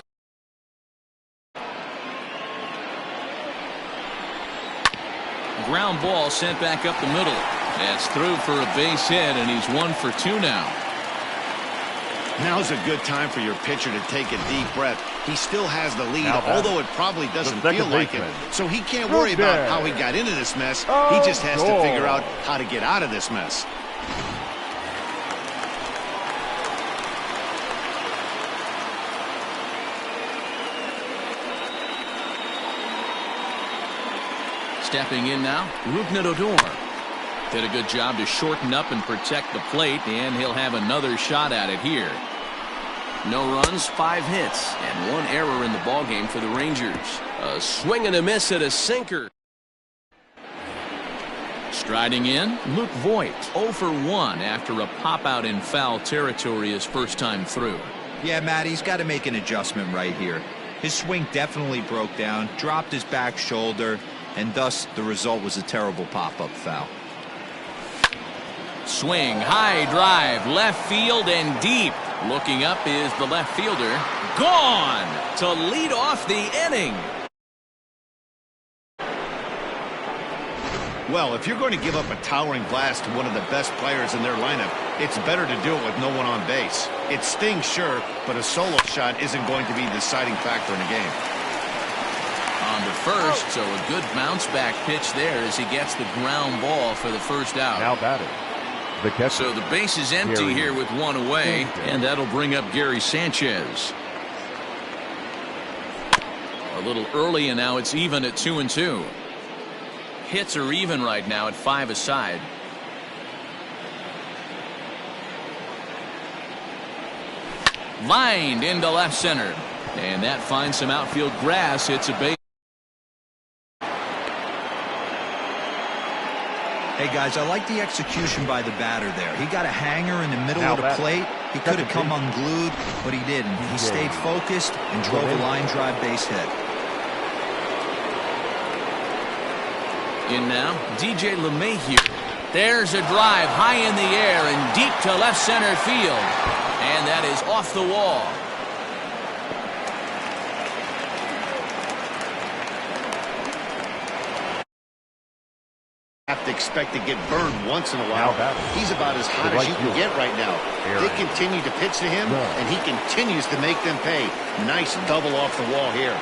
Ground ball sent back up the middle. That's through for a base hit, and he's 1 for 2 now. Now's a good time for your pitcher to take a deep breath. He still has the lead, although it probably doesn't feel like it. So he can't worry about how he got into this mess. He just has to figure out how to get out of this mess. Stepping in now, Rougned Odor. Did a good job to shorten up and protect the plate, and he'll have another shot at it here. No runs, 5 hits, and 1 error in the ballgame for the Rangers. A swing and a miss at a sinker. Striding in, Luke Voigt, 0 for 1 after a pop-out in foul territory his first time through. Yeah, Matt, he's got to make an adjustment right here. His swing definitely broke down, dropped his back shoulder, and thus the result was a terrible pop-up foul. Swing, high drive, left field and deep. Looking up is the left fielder. Gone to lead off the inning. Well, if you're going to give up a towering blast to one of the best players in their lineup, it's better to do it with no one on base. It stings, sure, but a solo shot isn't going to be the deciding factor in a game. On to first, so a good bounce back pitch there as he gets the ground ball for the first out. Now batting. The catcher. So the base is empty here with 1 away, and that'll bring up Gary Sanchez. A little early, and now it's even at 2-2. Hits are even right now at 5 aside. Lined into left center, and that finds some outfield grass. It's a base. Hey, guys, I like the execution by the batter there. He got a hanger in the middle of the plate. He could have come unglued, but he didn't. He stayed focused and drove a line drive base hit. In now, DJ LeMahieu. There's a drive high in the air and deep to left center field. And that is off the wall. Have to expect to get burned once in a while. He's about as hot as you can get right now. They continue to pitch to him, and he continues to make them pay. Nice double off the wall here.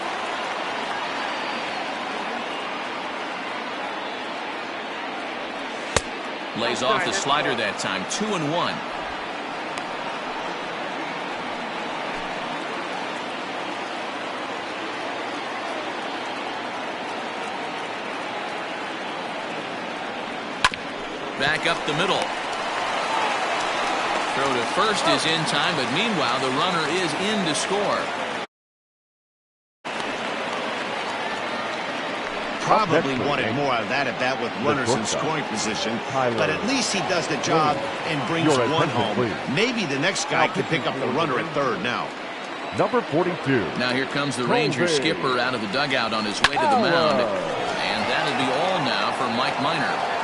Lays off the slider that time. 2-1. Back up the middle. Throw to first is in time, but meanwhile the runner is in to score. Probably wanted more out of that at bat with runners in scoring position, but at least he does the job and brings 1 home. Maybe the next guy could pick up the runner at third now. Number 42. Now here comes the Rangers skipper out of the dugout on his way to the mound, and that'll be all now for Mike Minor.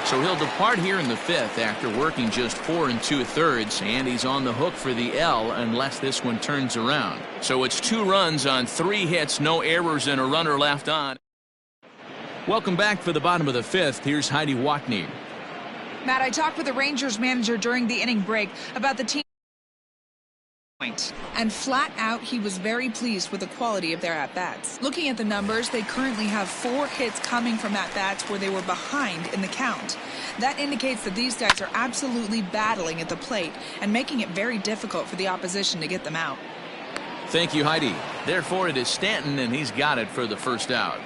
So he'll depart here in the 5th after working just 4 2/3, and he's on the hook for the L unless this one turns around. So it's 2 runs on 3 hits, no errors, and a runner left on. Welcome back for the bottom of the 5th. Here's Heidi Watney. Matt, I talked with the Rangers manager during the inning break about the team. And flat out, he was very pleased with the quality of their at-bats. Looking at the numbers, they currently have 4 hits coming from at-bats where they were behind in the count. That indicates that these guys are absolutely battling at the plate and making it very difficult for the opposition to get them out. Thank you, Heidi. Therefore, it is Stanton, and he's got it for the first out.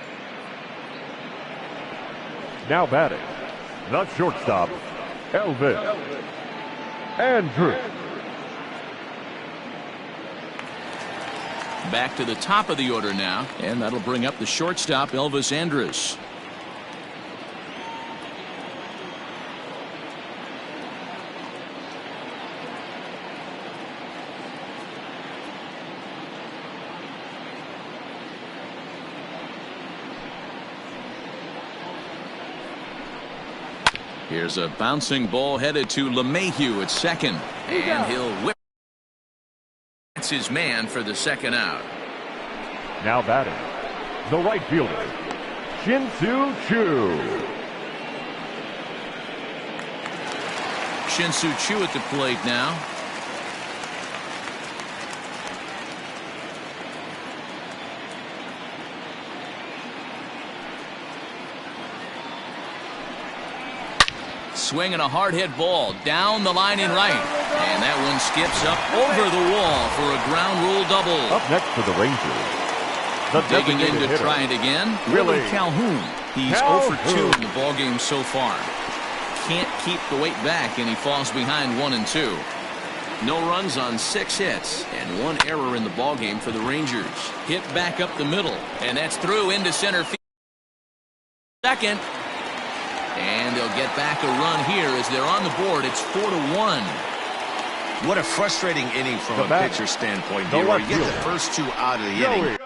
Now batting, the shortstop, Elvis Andrus. Back to the top of the order now, and that'll bring up the shortstop, Elvis Andrus. Here's a bouncing ball headed to LeMahieu at second, and he'll whip. That's his man for the second out. Now batting, the right fielder, Shin-Soo Choo. Shin-Soo Choo at the plate now. Swinging a hard hit ball down the line in right, and that one skips up over the wall for a ground rule double. Up next for the Rangers, Digging in to try it again. Willie Calhoun. He's 0 for 2 in the ballgame so far. Can't keep the weight back, and he falls behind 1-2. No runs on 6 hits, and 1 error in the ballgame for the Rangers. Hit back up the middle, and that's through into center field. Second, and they'll get back a run here as they're on the board. It's 4-1. What a frustrating inning from a pitcher standpoint here, where you get the first 2 out of the inning.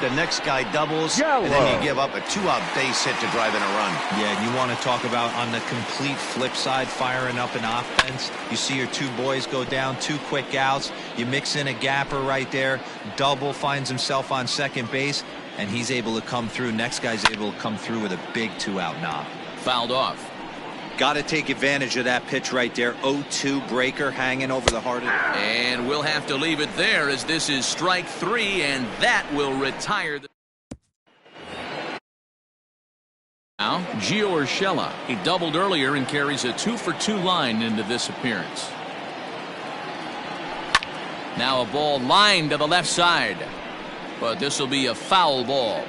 The next guy doubles, and then you give up a 2-out base hit to drive in a run. Yeah, and you want to talk about on the complete flip side, firing up an offense. You see your 2 boys go down, 2 quick outs. You mix in a gapper right there. Double finds himself on second base, and he's able to come through. Next guy's able to come through with a big 2-out knock. Fouled off. Got to take advantage of that pitch right there. 0-2 breaker hanging over the heart of the... And we'll have to leave it there as this is strike 3, and that will retire the... Now, Gio Urshela. He doubled earlier and carries a 2 for 2 line into this appearance. Now a ball lined to the left side, but this will be a foul ball.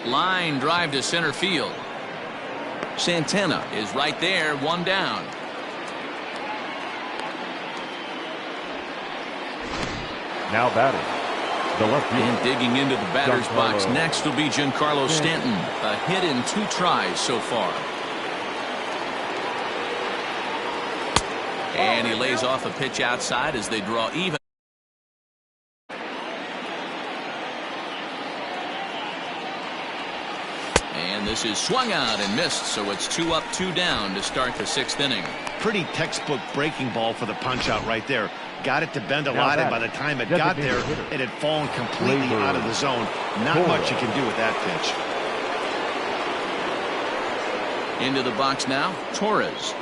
Line drive to center field. Santana is right there, 1 down. Now batting, the left field. And digging into the batter's box next will be Giancarlo Stanton. A hit in 2 tries so far. And he lays off a pitch outside as they draw even. And this is swung out and missed, so it's 2 up, 2 down to start the 6th inning. Pretty textbook breaking ball for the punch out right there. Got it to bend a lot, and by the time it got there, it had fallen completely out of the zone. Not much you can do with that pitch. Into the box now, Torres.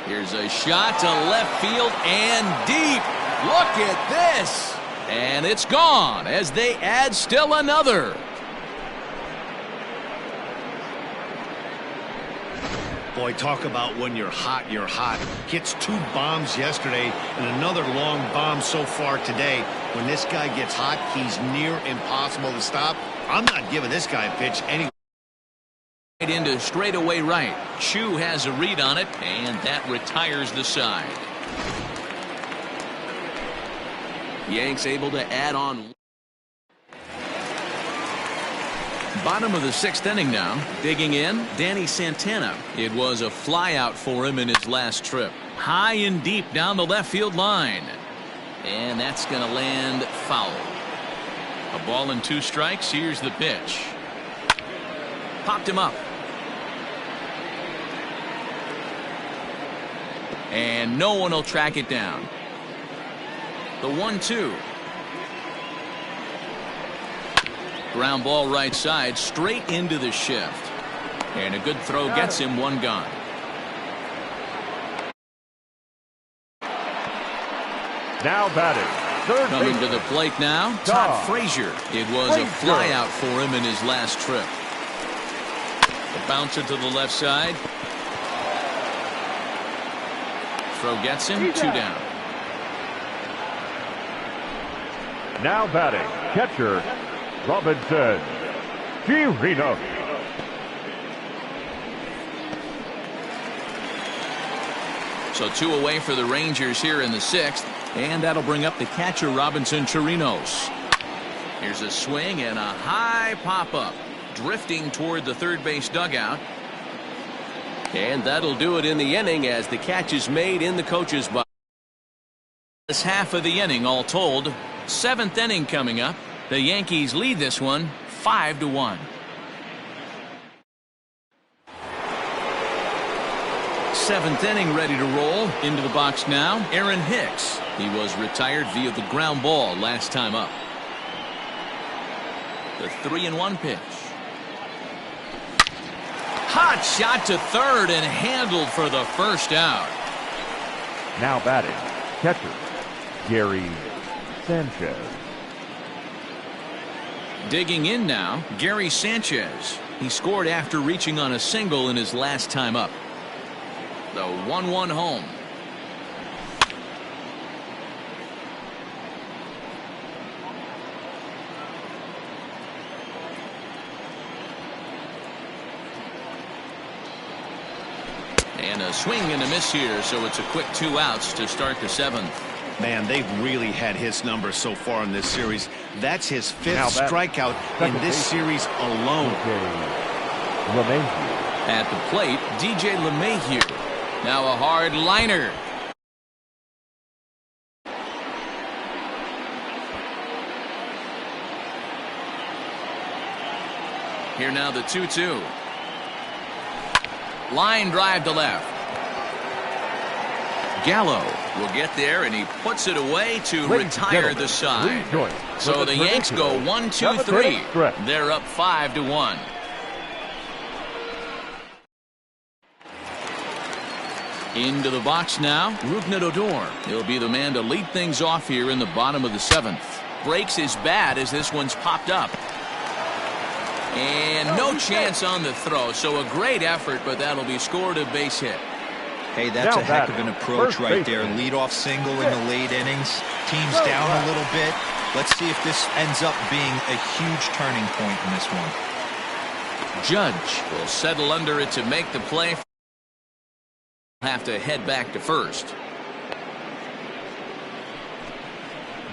Here's a shot to left field and deep. Look at this. And it's gone as they add still another. Boy, talk about when you're hot, you're hot. Hits 2 bombs yesterday and another long bomb so far today. When this guy gets hot, he's near impossible to stop. I'm not giving this guy a pitch anyway. Into straightaway right. Chu has a read on it, and that retires the side. Yanks able to add on. Bottom of the 6th inning now. Digging in, Danny Santana. It was a flyout for him in his last trip. High and deep down the left field line. And that's going to land foul. A ball and 2 strikes. Here's the pitch. Popped him up. And no one will track it down. The 1-2. Ground ball right side, straight into the shift. And a good throw gets him 1 gone. Now batting, third Coming baseman. to the plate now, Todd Frazier. It was a flyout for him in his last trip. A bouncer to the left side. Throw gets him, 2 down. Now batting, catcher, Robinson Chirino. So 2 away for the Rangers here in the 6th. And that'll bring up the catcher, Robinson Chirinos. Here's a swing and a high pop-up. Drifting toward the third base dugout. And that'll do it in the inning as the catch is made in the coach's box. This half of the inning all told. 7th inning coming up. The Yankees lead this one 5-1. seventh inning ready to roll. Into the box now, Aaron Hicks. He was retired via the ground ball last time up. The 3-1 pitch. Hot shot to third and handled for the first out. Now batting, catcher, Gary Sanchez. Digging in now, Gary Sanchez. He scored after reaching on a single in his last time up. The 1-1 home. And a swing and a miss here, so it's a quick 2 outs to start the seventh. Man, they've really had his number so far in this series. That's his 5th strikeout in this series alone. At the plate, DJ LeMahieu. Now a hard liner. Here now the 2-2. Line drive to left. Gallo will get there, and he puts it away to retire the side. So the Yanks go 1-2-3. They're up 5-1. Into the box now, Rougned Odor. He'll be the man to lead things off here in the bottom of the seventh. Breaks his bat as this one's popped up. And no chance on the throw, so a great effort, but that'll be scored a base hit. Hey, that's a heck of an approach right there. Leadoff single in the late innings. Team's down a little bit. Let's see if this ends up being a huge turning point in this one. Judge will settle under it to make the play. Have to head back to first.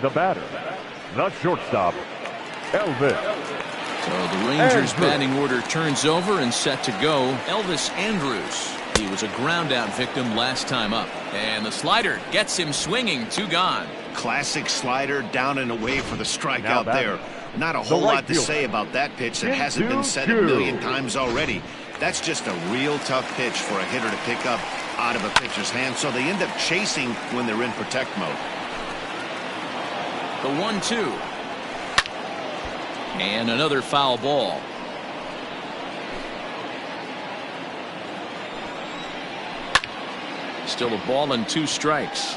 The batter, the shortstop, Elvis. So the Rangers batting order turns over and set to go. Elvis Andrus. He was a ground out victim last time up. And the slider gets him swinging. 2 gone. Classic slider down and away for the strikeout there. Not a whole lot to say about that pitch that hasn't been said a million times already. That's just a real tough pitch for a hitter to pick up out of a pitcher's hand. So they end up chasing when they're in protect mode. The 1-2. And another foul ball. Still a ball and 2 strikes.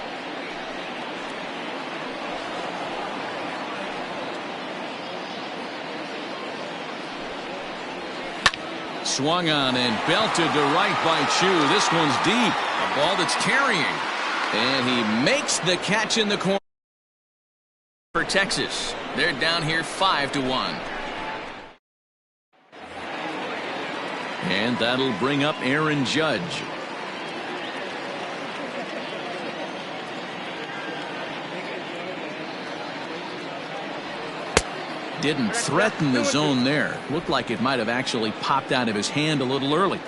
Swung on and belted to right by Chu. This one's deep. A ball that's carrying. And he makes the catch in the corner for Texas. They're down here 5-1. And that'll bring up Aaron Judge. Didn't threaten the zone there. Looked like it might have actually popped out of his hand a little early.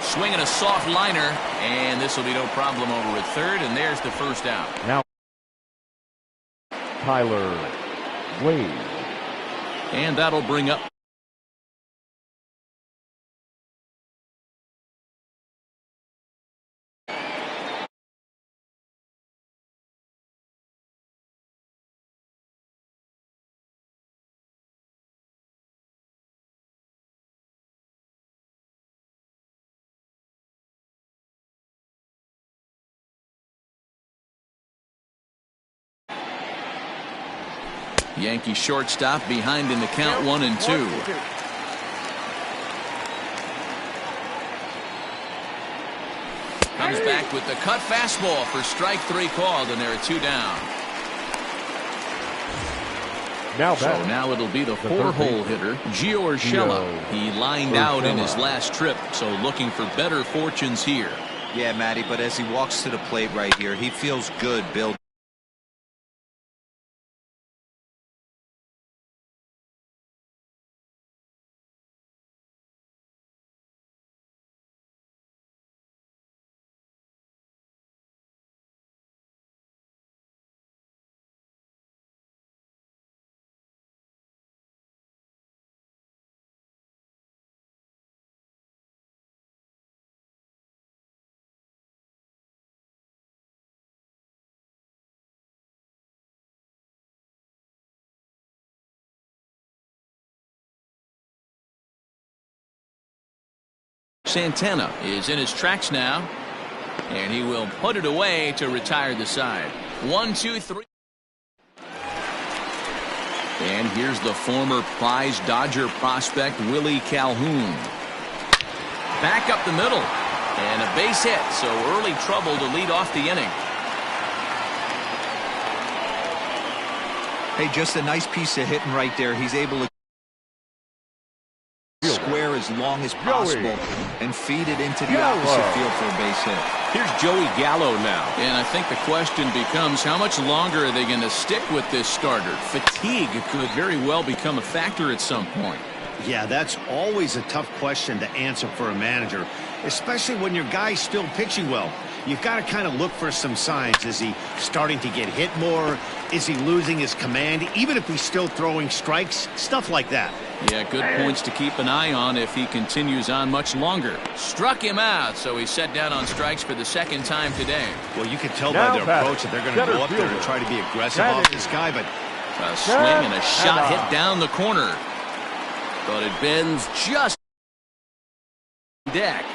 Swinging a soft liner, and this will be no problem over at third, and there's the first out. Now Tyler Wade. And that'll bring up Yankee shortstop behind in the count 1-2. Comes back with the cut fastball for strike 3 called, and there are 2 down. So now it'll be the 4-hole hitter, Gio Urshela. He lined out in his last trip, so looking for better fortunes here. Yeah, Matty, but as he walks to the plate right here, he feels good building. Santana is in his tracks now, and he will put it away to retire the side. 1-2-3. And here's the former prize Dodger prospect Willie Calhoun. Back up the middle, and a base hit, so early trouble to lead off the inning. Hey, just a nice piece of hitting right there. He's able to square as long as possible and feed it into the opposite field for a base hit. Here's Joey Gallo now. And I think the question becomes, how much longer are they going to stick with this starter? Fatigue could very well become a factor at some point. Yeah, that's always a tough question to answer for a manager, especially when your guy's still pitching well. You've got to kind of look for some signs. Is he starting to get hit more? Is he losing his command, even if he's still throwing strikes? Stuff like that. Yeah, good points to keep an eye on if he continues on much longer. Struck him out, so he's set down on strikes for the second time today. Well, you can tell by their approach that they're going to go up there and try to be aggressive off this guy, but a swing and a shot hit down the corner. But it bends just deck.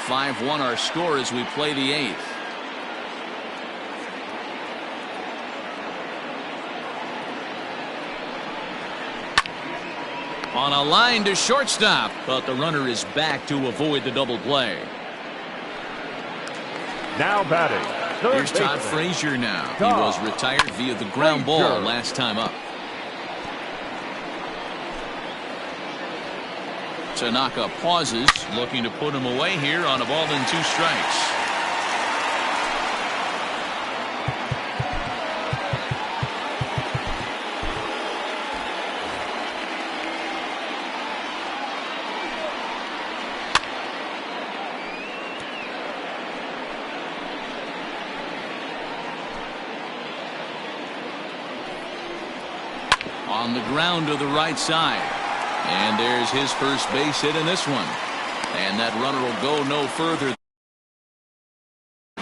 5-1 our score as we play the 8th. On a line to shortstop, but the runner is back to avoid the double play. Now batting. Here's Todd Frazier now. He was retired via the ground ball last time up. Tanaka pauses, looking to put him away here on a ball and 2 strikes. On the ground to the right side. And there's his first base hit in this one. And that runner will go no further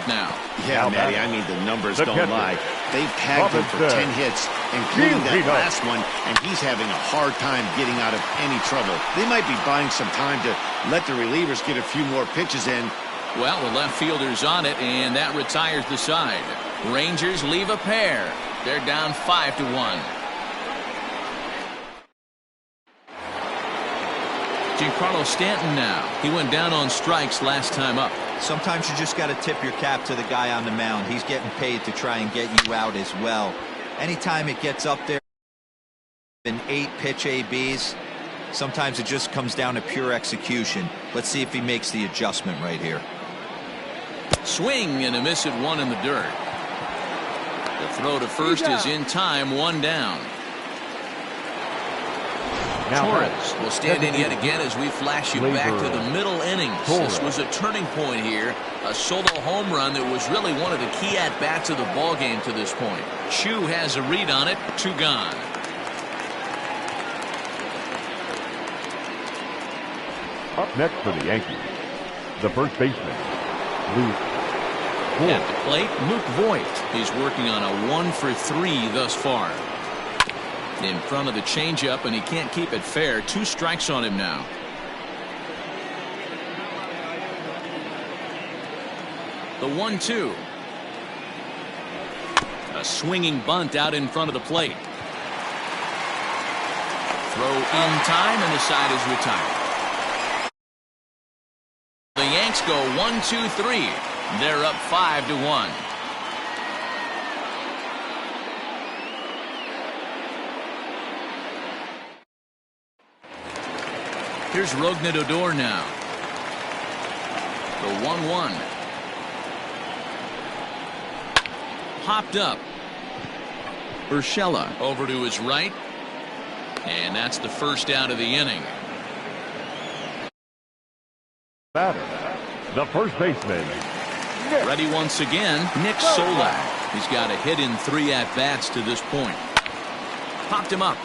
now. Yeah, Matty, I mean, the numbers don't lie. They've tagged him for 10 hits, including that last one, and he's having a hard time getting out of any trouble. They might be buying some time to let the relievers get a few more pitches in. Well, the left fielder's on it, and that retires the side. Rangers leave a pair. They're down 5-1. Giancarlo Stanton now. He went down on strikes last time up. Sometimes you just got to tip your cap to the guy on the mound. He's getting paid to try and get you out as well. Anytime it gets up there in 8 pitch ABs, sometimes it just comes down to pure execution. Let's see if he makes the adjustment right here. Swing and a miss at 1 in the dirt. The throw to first is in time, 1 down. Torres will stand in yet again as we flash you back to the middle innings. This was a turning point here. A solo home run that was really one of the key at-bats of the ball game to this point. Chu has a read on it. 2 gone. Up next for the Yankees, the first baseman, Luke Voit. At the plate, Luke Voit. He's working on a 1 for 3 thus far. In front of the changeup, and he can't keep it fair. 2 strikes on him now. The 1-2. A swinging bunt out in front of the plate. Throw in time, and the side is retired. The Yanks go 1-2-3. They're up 5-1. Here's Rougned Odor now. The 1-1. Popped up. Urshela over to his right. And that's the first out of the inning. Batter, the first baseman. Ready once again, Nick Solak. He's got a hit in 3 at-bats to this point. Popped him up.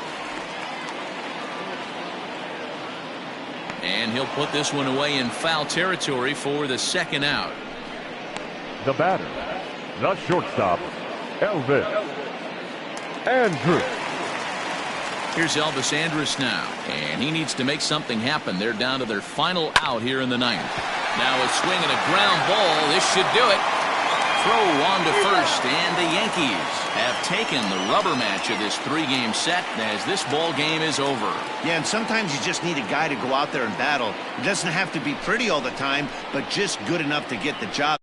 And he'll put this one away in foul territory for the second out. The batter, the shortstop, Elvis Andrus. Here's Elvis Andrus now, and he needs to make something happen. They're down to their final out here in the ninth. Now a swing and a ground ball. This should do it. Throw on to first, and the Yankees have taken the rubber match of this 3-game set as this ball game is over. Yeah, and sometimes you just need a guy to go out there and battle. It doesn't have to be pretty all the time, but just good enough to get the job.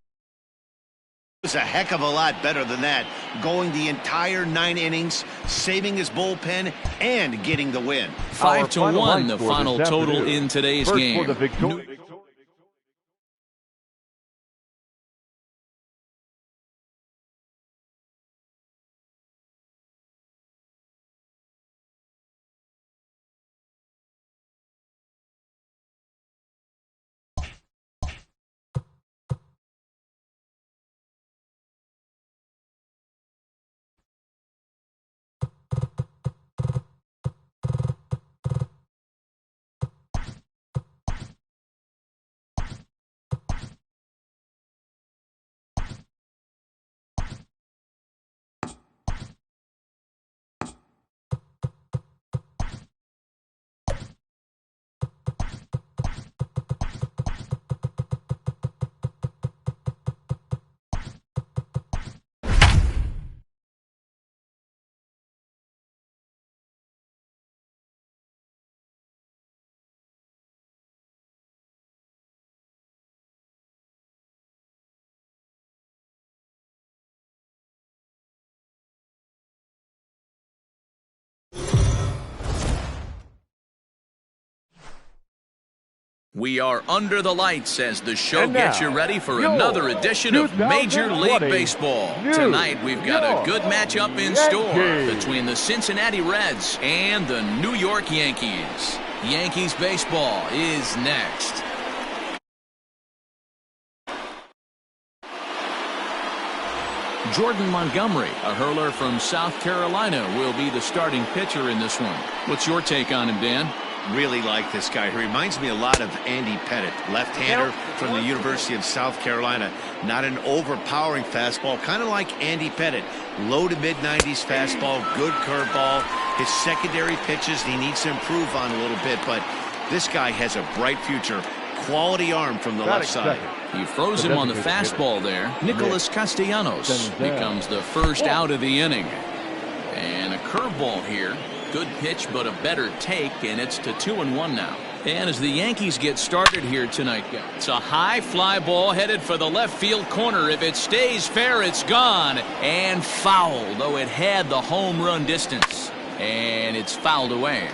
It was a heck of a lot better than that, going the entire 9 innings, saving his bullpen, and getting the win. 5-1, the final total in today's game. We are under the lights as the show gets you ready for another edition of Major League Baseball. Tonight we've got a good matchup in store between the Cincinnati Reds and the New York Yankees. Yankees baseball is next. Jordan Montgomery, a hurler from South Carolina, will be the starting pitcher in this one. What's your take on him, Dan? Really like this guy. He reminds me a lot of Andy Pettit, left-hander from the University of South Carolina. Not an overpowering fastball, kind of like Andy Pettit. Low to mid-90s fastball, good curveball. His secondary pitches he needs to improve on a little bit, but this guy has a bright future. Quality arm from the left side. He froze him on the fastball there. Nicholas Castellanos becomes the first out of the inning. And a curveball here. Good pitch, but a better take, and it's to 2-1 now. And as the Yankees get started here tonight, it's a high fly ball headed for the left field corner. If it stays fair, it's gone and foul, though it had the home run distance. And it's fouled away.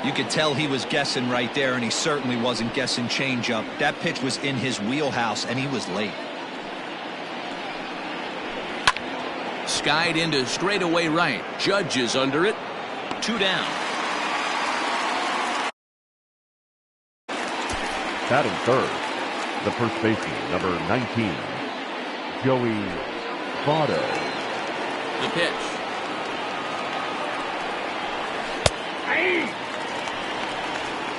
You could tell he was guessing right there, and he certainly wasn't guessing changeup. That pitch was in his wheelhouse, and he was late. Skied into straightaway right. Judge is under it. 2 down. Batting third, the first baseman, number 19, Joey Votto. The pitch. Hey.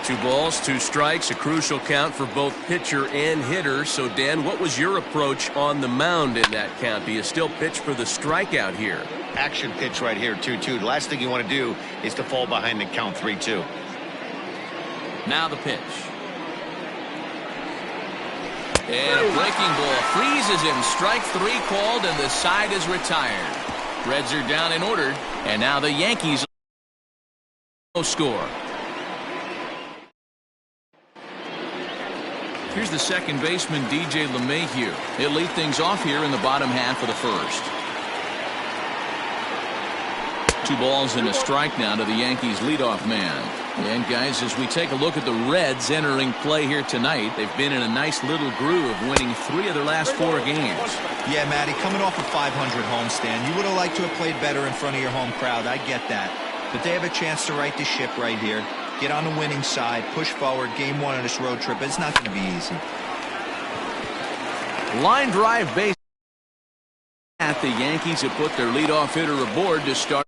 2 balls, 2 strikes, a crucial count for both pitcher and hitter. So, Dan, what was your approach on the mound in that count? Do you still pitch for the strikeout here? Action pitch right here, 2-2. The last thing you want to do is to fall behind and count 3-2. Now the pitch. And a breaking ball freezes him. Strike 3 called, and the side is retired. Reds are down in order, and now the Yankees score. Here's the second baseman, DJ LeMahieu. He'll lead things off here in the bottom half of the first. 2 balls and a strike now to the Yankees leadoff man. And guys, as we take a look at the Reds entering play here tonight, they've been in a nice little groove, winning 3 of their last 4 games. Yeah, Matty, coming off a 500 homestand, you would have liked to have played better in front of your home crowd. I get that. But they have a chance to right the ship right here. Get on the winning side, push forward, game 1 of this road trip. It's not going to be easy. Line drive base. The Yankees have put their leadoff hitter aboard to start.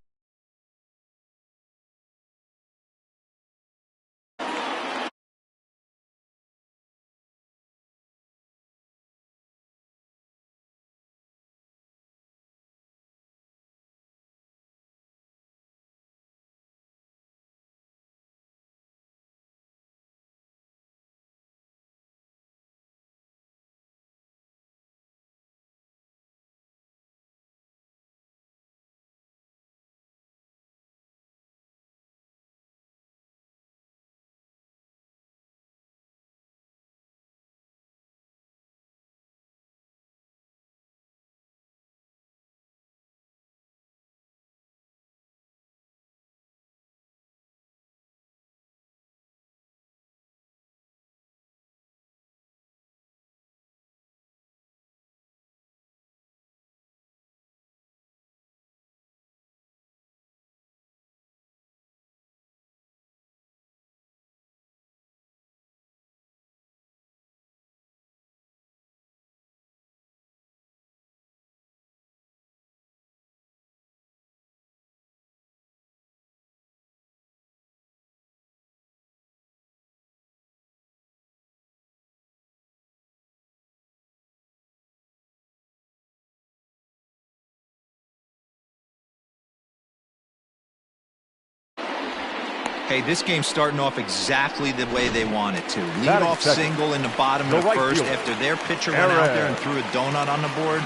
Hey, this game's starting off exactly the way they want it to. Lead off single in the bottom of the first after their pitcher went out there and threw a donut on the board.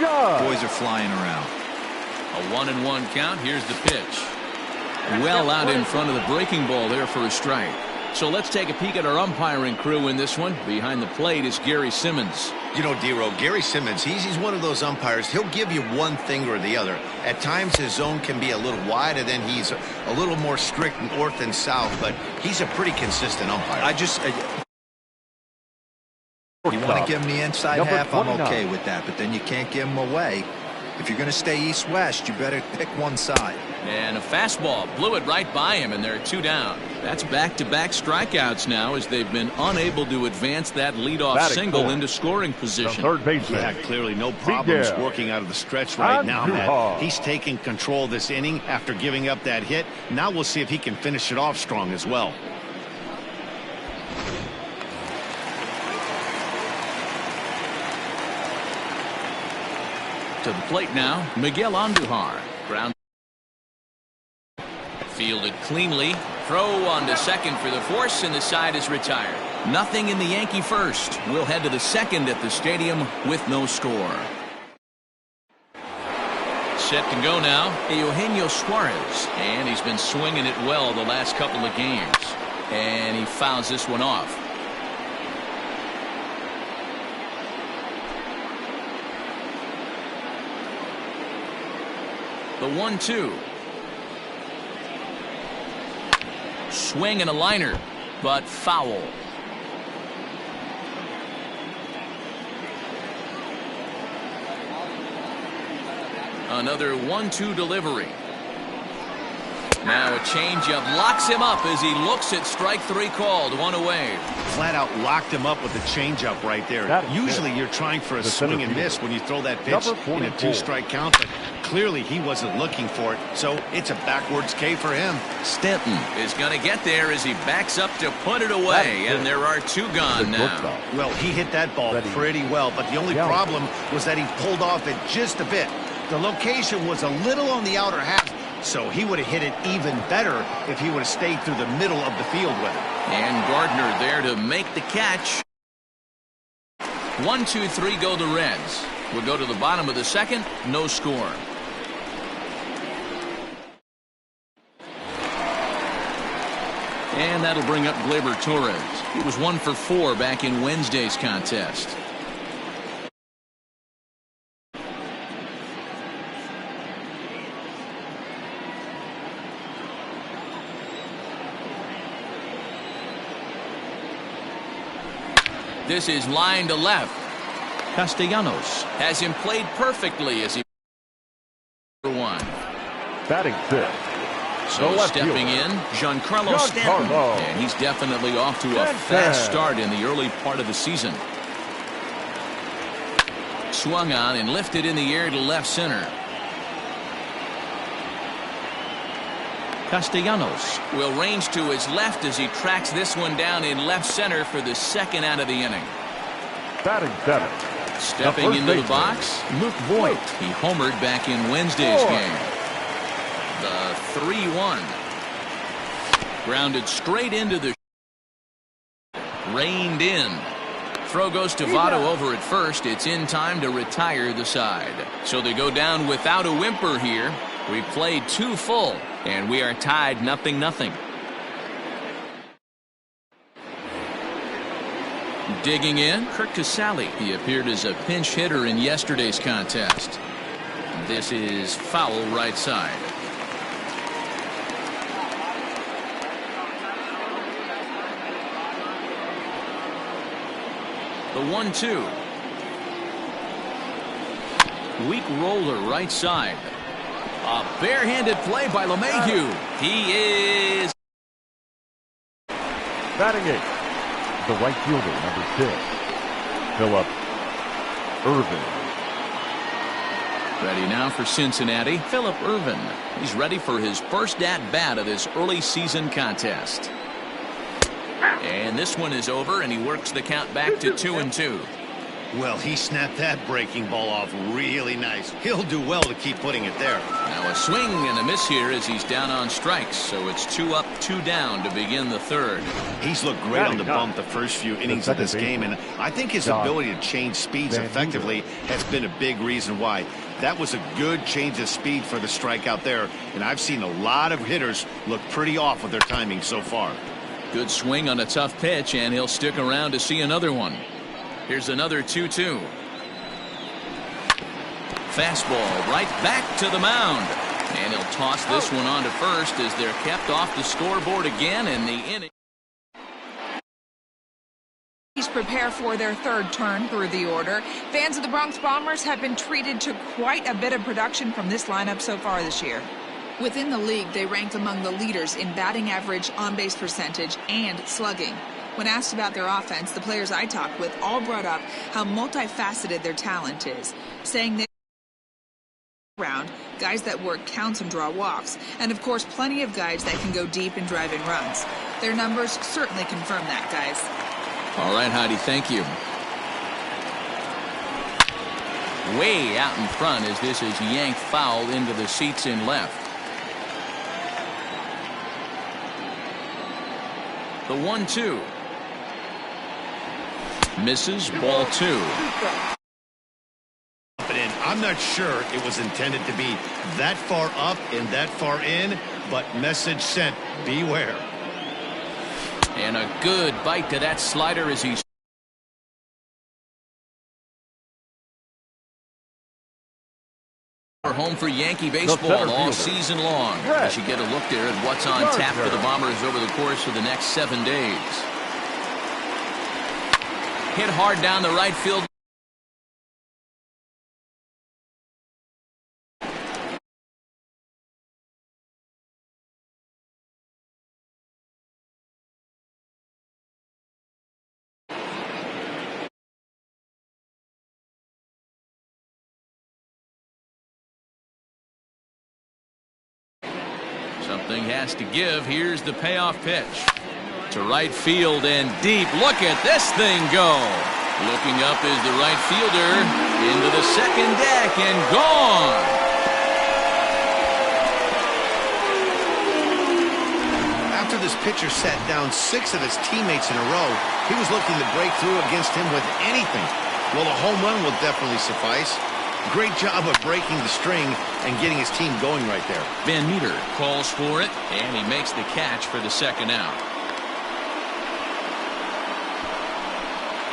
Boys are flying around. A 1-1 count. Here's the pitch. Well out in front of the breaking ball there for a strike. So let's take a peek at our umpiring crew in this one. Behind the plate is Gary Simmons. You know, Dero, Gary Simmons, he's one of those umpires. He'll give you one thing or the other. At times his zone can be a little wide, and then he's a little more strict north and south, but he's a pretty consistent umpire. You want to give him the inside half, I'm okay with that, but then you can't give him away. If you're going to stay east-west, you better pick one side. And a fastball blew it right by him, and they're 2 down. That's back-to-back strikeouts now as they've been unable to advance that leadoff single into scoring position. Third baseman. Yeah, clearly no problems working out of the stretch right now, Matt. He's taking control of this inning after giving up that hit. Now we'll see if he can finish it off strong as well. To the plate now, Miguel Andujar. Ground fielded cleanly. Throw on to second for the force, and the side is retired. Nothing in the Yankee first. We'll head to the second at the stadium with no score. Set to go now, Eugenio Suarez. And he's been swinging it well the last couple of games. And he fouls this one off. The 1-2. Swing and a liner, but foul. Another 1-2 delivery. Now a changeup locks him up as he looks at strike 3 called. 1 away. Flat out locked him up with the changeup right there. Usually you're trying for a swing and miss when you throw that pitch in a 2-strike count, but clearly he wasn't looking for it, so it's a backwards K for him. Stanton is going to get there as he backs up to put it away, and there are 2 gone now. Well, he hit that ball pretty well, but the only problem was that he pulled off it just a bit. The location was a little on the outer half, so he would have hit it even better if he would have stayed through the middle of the field with it. And Gardner there to make the catch. 1, 2, 3 go the Reds. We'll go to the bottom of the second. No score. And that'll bring up Gleyber Torres. He was 1 for 4 back in Wednesday's contest. This is line to left. Castellanos has him played perfectly as he for 1. Batting 5th. So stepping in, Giancarlo Stanton. And he's definitely off to a fast start in the early part of the season. Swung on and lifted in the air to left center. Castellanos will range to his left as he tracks this one down in left center for the second out of the inning. Batting 7th. Stepping into the box, Luke Voigt. He homered back in Wednesday's game. The 3-1. Grounded straight into the reined in. Throw goes to Votto over at first. It's in time to retire the side. So they go down without a whimper here. We played 2 full, and we are tied 0-0. Digging in, Kirk Casale. He appeared as a pinch hitter in yesterday's contest. This is foul right side. The 1-2. Weak roller right side. A barehanded play by LeMahieu. He is batting 8th. The right fielder, number 6, Philip Ervin. Ready now for Cincinnati, Philip Ervin. He's ready for his first at-bat of this early season contest. And this one is over, and he works the count back to 2-2. Well, he snapped that breaking ball off really nice. He'll do well to keep putting it there. Now a swing and a miss here as he's down on strikes. So it's 2 up, 2 down to begin the third. He's looked great on the bump the first few innings of this game, and I think his ability to change speeds effectively has been a big reason why. That was a good change of speed for the strikeout there, and I've seen a lot of hitters look pretty off with their timing so far. Good swing on a tough pitch, and he'll stick around to see another one. Here's another 2-2. Fastball right back to the mound. And he'll toss this one on to first as they're kept off the scoreboard again in the inning. Prepare for their third turn through the order. Fans of the Bronx Bombers have been treated to quite a bit of production from this lineup so far this year. Within the league, they rank among the leaders in batting average, on-base percentage, and slugging. When asked about their offense, the players I talked with all brought up how multifaceted their talent is, saying they around guys that work counts and draw walks, and of course plenty of guys that can go deep and drive in runs. Their numbers certainly confirm that, guys. All right, Heidi, thank you. Way out in front as this is yanked foul into the seats in left. The 1-2. Misses, ball 2. I'm not sure it was intended to be that far up and that far in, but message sent, beware. And a good bite to that slider as he's home for Yankee baseball all season long. As you get a look there at what's on tap for the Bombers over the course of the next 7 days. Hit hard down the right field. Something has to give. Here's the payoff pitch. To right field and deep. Look at this thing go. Looking up is the right fielder. Into the second deck and gone. After this pitcher sat down 6 of his teammates in a row, he was looking to break through against him with anything. Well, a home run will definitely suffice. Great job of breaking the string and getting his team going right there. Van Meter calls for it, and he makes the catch for the second out.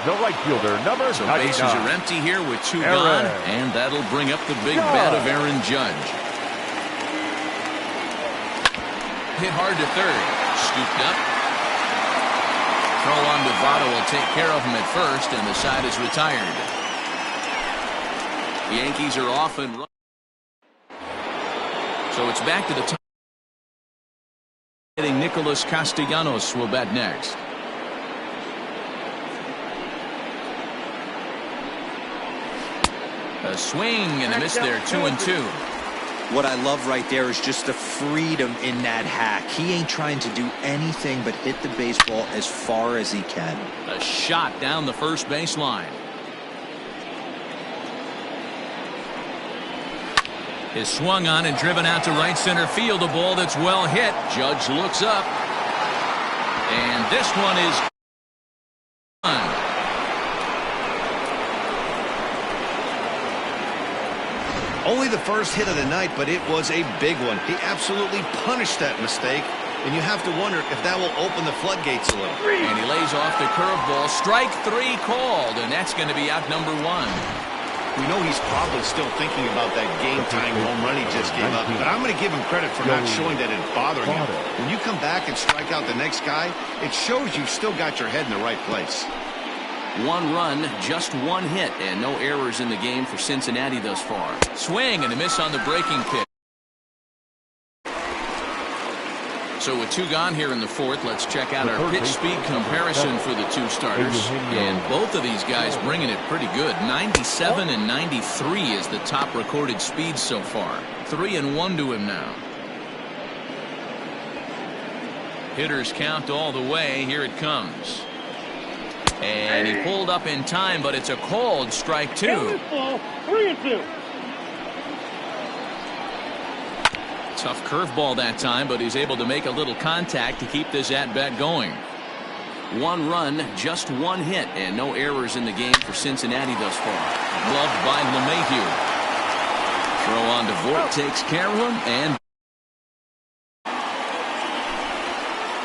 The right fielder, number 99. So bases are empty here with 2 gone, and that'll bring up the big bat of Aaron Judge. Hit hard to third. Scooped up. Throw on to Votto will take care of him at first, and the side is retired. The Yankees are off and running. So it's back to the top. Nicholas Castellanos will bat next. A swing and a miss there, 2-2. What I love right there is just the freedom in that hack. He ain't trying to do anything but hit the baseball as far as he can. A shot down the first baseline. Is swung on and driven out to right center field. A ball that's well hit. Judge looks up. And this one is gone. Only the first hit of the night, but it was a big one. He absolutely punished that mistake, and you have to wonder if that will open the floodgates a little. And he lays off the curveball. Strike 3 called, and that's going to be out number 1. We know he's probably still thinking about that game-tying home run he just gave up, but I'm going to give him credit for not showing that it's bothering him. When you come back and strike out the next guy, it shows you've still got your head in the right place. 1 run, just 1 hit, and no errors in the game for Cincinnati thus far. Swing and a miss on the breaking pitch. So with 2 gone here in the 4th, let's check out our pitch speed comparison for the 2 starters. And both of these guys bringing it pretty good. 97 and 93 is the top recorded speed so far. 3-1 to him now. Hitters count all the way. Here it comes. And he pulled up in time, but it's a called strike 2. 3-2. Tough curveball that time, but he's able to make a little contact to keep this at-bat going. 1 run, just 1 hit, and no errors in the game for Cincinnati thus far. Gloved by LeMahieu. Throw on to Voit takes care of him, and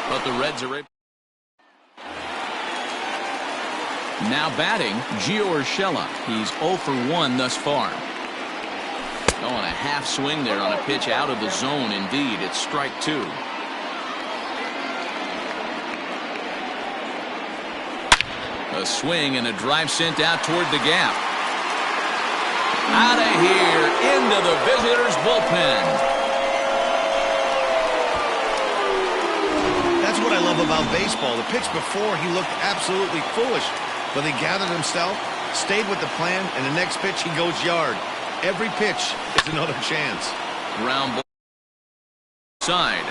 but the Reds are able. Now batting, Gio Urshela. He's 0 for 1 thus far. Going a half swing there on a pitch out of the zone. Indeed, it's strike 2. A swing and a drive sent out toward the gap. Out of here, into the visitors' bullpen. That's what I love about baseball. The pitch before, he looked absolutely foolish, but he gathered himself, stayed with the plan, and the next pitch he goes yard. Every pitch is another chance. Ground ball side.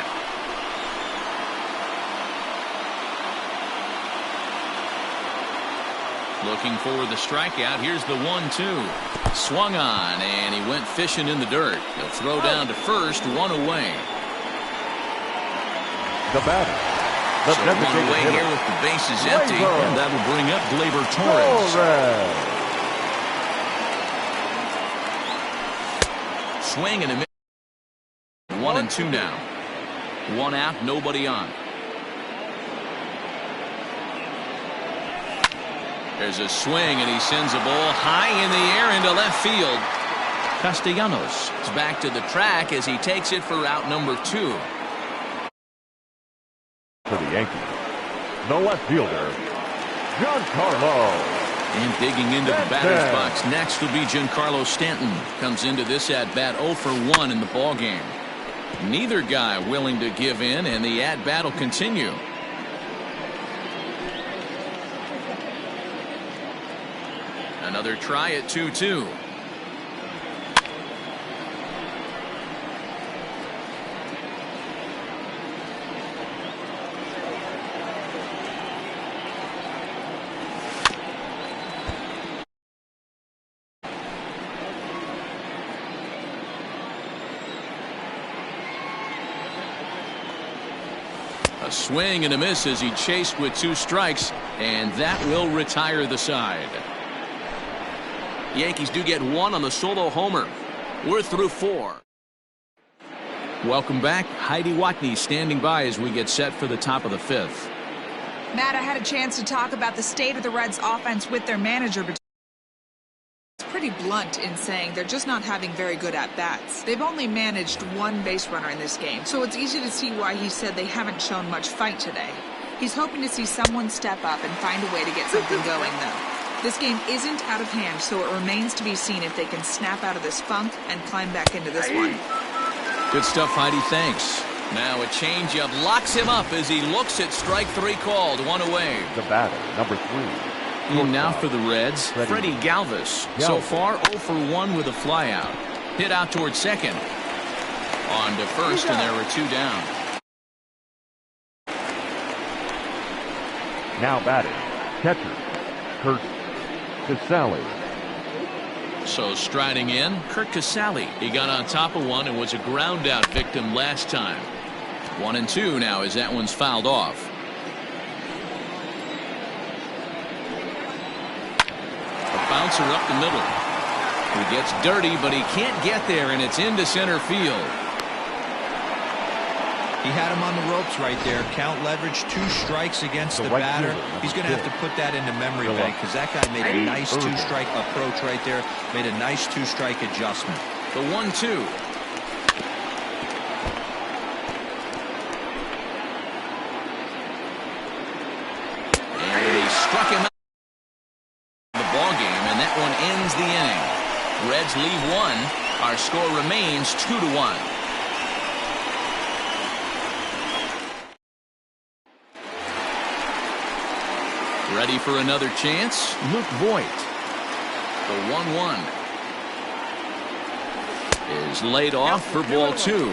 Looking for the strikeout. Here's the 1-2. Swung on, and he went fishing in the dirt. He'll throw down to first, 1 away. The batter. So 1 away here with the bases empty, and that will bring up Gleyber Torres. Swing and a miss. 1-2 now. 1 out, nobody on. There's a swing, and he sends a ball high in the air into left field. Castellanos is back to the track as he takes it for out number 2. For the Yankees, the left fielder, Giancarlo. And digging into the batter's box next will be Giancarlo Stanton. Comes into this at-bat 0 for 1 in the ballgame. Neither guy willing to give in, and the at-bat will continue. Another try at 2-2. A swing and a miss as he chased with 2 strikes, and that will retire the side. Yankees do get 1 on the solo homer. We're through 4. Welcome back. Heidi Watney standing by as we get set for the top of the 5th. Matt, I had a chance to talk about the state of the Reds offense with their manager, but it's pretty blunt in saying they're just not having very good at-bats. They've only managed 1 base runner in this game, so it's easy to see why he said they haven't shown much fight today. He's hoping to see someone step up and find a way to get something going, though. This game isn't out of hand, so it remains to be seen if they can snap out of this funk and climb back into this one. Good stuff, Heidi. Thanks. Now a changeup locks him up as he looks at strike 3 called. 1 away. The batter, number 3. And now for the Reds, Freddie Galvis. So far 0 for 1 with a flyout. Hit out towards second. On to first, and there were 2 down. Now batting, catcher, Kurt Casale. So striding in, Kurt Casale. He got on top of one and was a ground out victim last time. 1-2 now as that one's fouled off. A bouncer up the middle. He gets dirty, but he can't get there, and it's into center field. He had him on the ropes right there. Count leverage, 2 strikes against the batter. He's going to have to put that in the memory bank because that guy made a nice 2-strike approach right there. Made a nice 2-strike adjustment. The 1-2. And he struck him out of the ball game, and that one ends the inning. Reds leave 1. Our score remains 2-1. Ready for another chance? Luke Voit. The 1-1 is laid off for ball 2.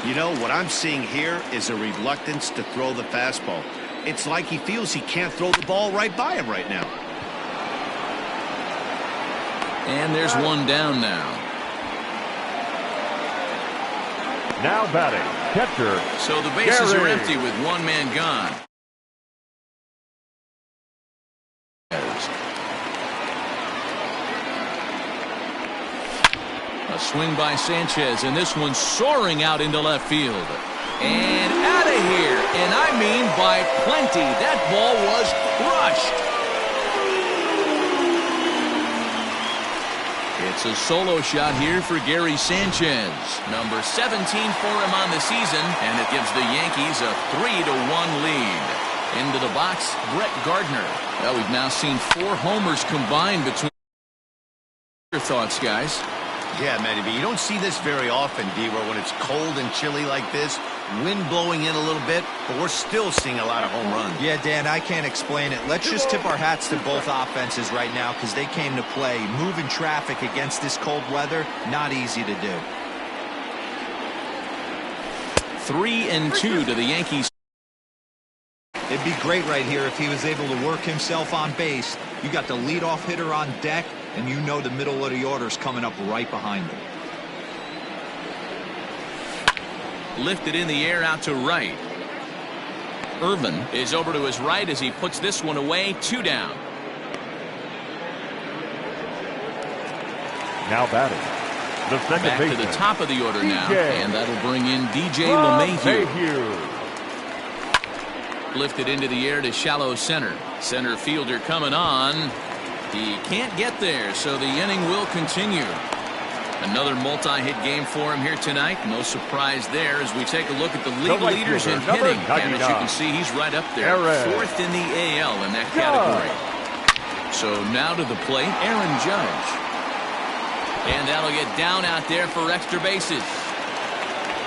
You know, what I'm seeing here is a reluctance to throw the fastball. It's like he feels he can't throw the ball right by him right now. And there's one down now. Now batting, catcher. So the bases are empty with one man gone. A swing by Sanchez, and this one's soaring out into left field. And out of here, and I mean by plenty. That ball was crushed. It's a solo shot here for Gary Sanchez. Number 17 for him on the season, and it gives the Yankees a 3-1 lead. Into the box, Brett Gardner. Well, we've now seen 4 homers combined between. Your thoughts, guys? Yeah, Matty B, you don't see this very often, D-Row, when it's cold and chilly like this. Wind blowing in a little bit, but we're still seeing a lot of home runs. Yeah, Dan, I can't explain it. Let's just tip our hats to both offenses right now because they came to play. Moving traffic against this cold weather, not easy to do. 3-2 to the Yankees. It'd be great right here if he was able to work himself on base. You got the leadoff hitter on deck, and you know the middle of the order is coming up right behind him. Lifted in the air out to right. Irvin is over to his right as he puts this one away. 2 down. Now batting, the second Back baseman. to the top of the order now, DJ. and that'll bring in DJ LeMahieu. LeMahieu. Lifted into the air to shallow center. Center fielder coming on. He can't get there, so the inning will continue. Another multi-hit game for him here tonight. No surprise there as we take a look at the league leaders in hitting. And as you can see, he's right up there. 4th in the AL in that category. So now to the plate, Aaron Judge. And that'll get down out there for extra bases.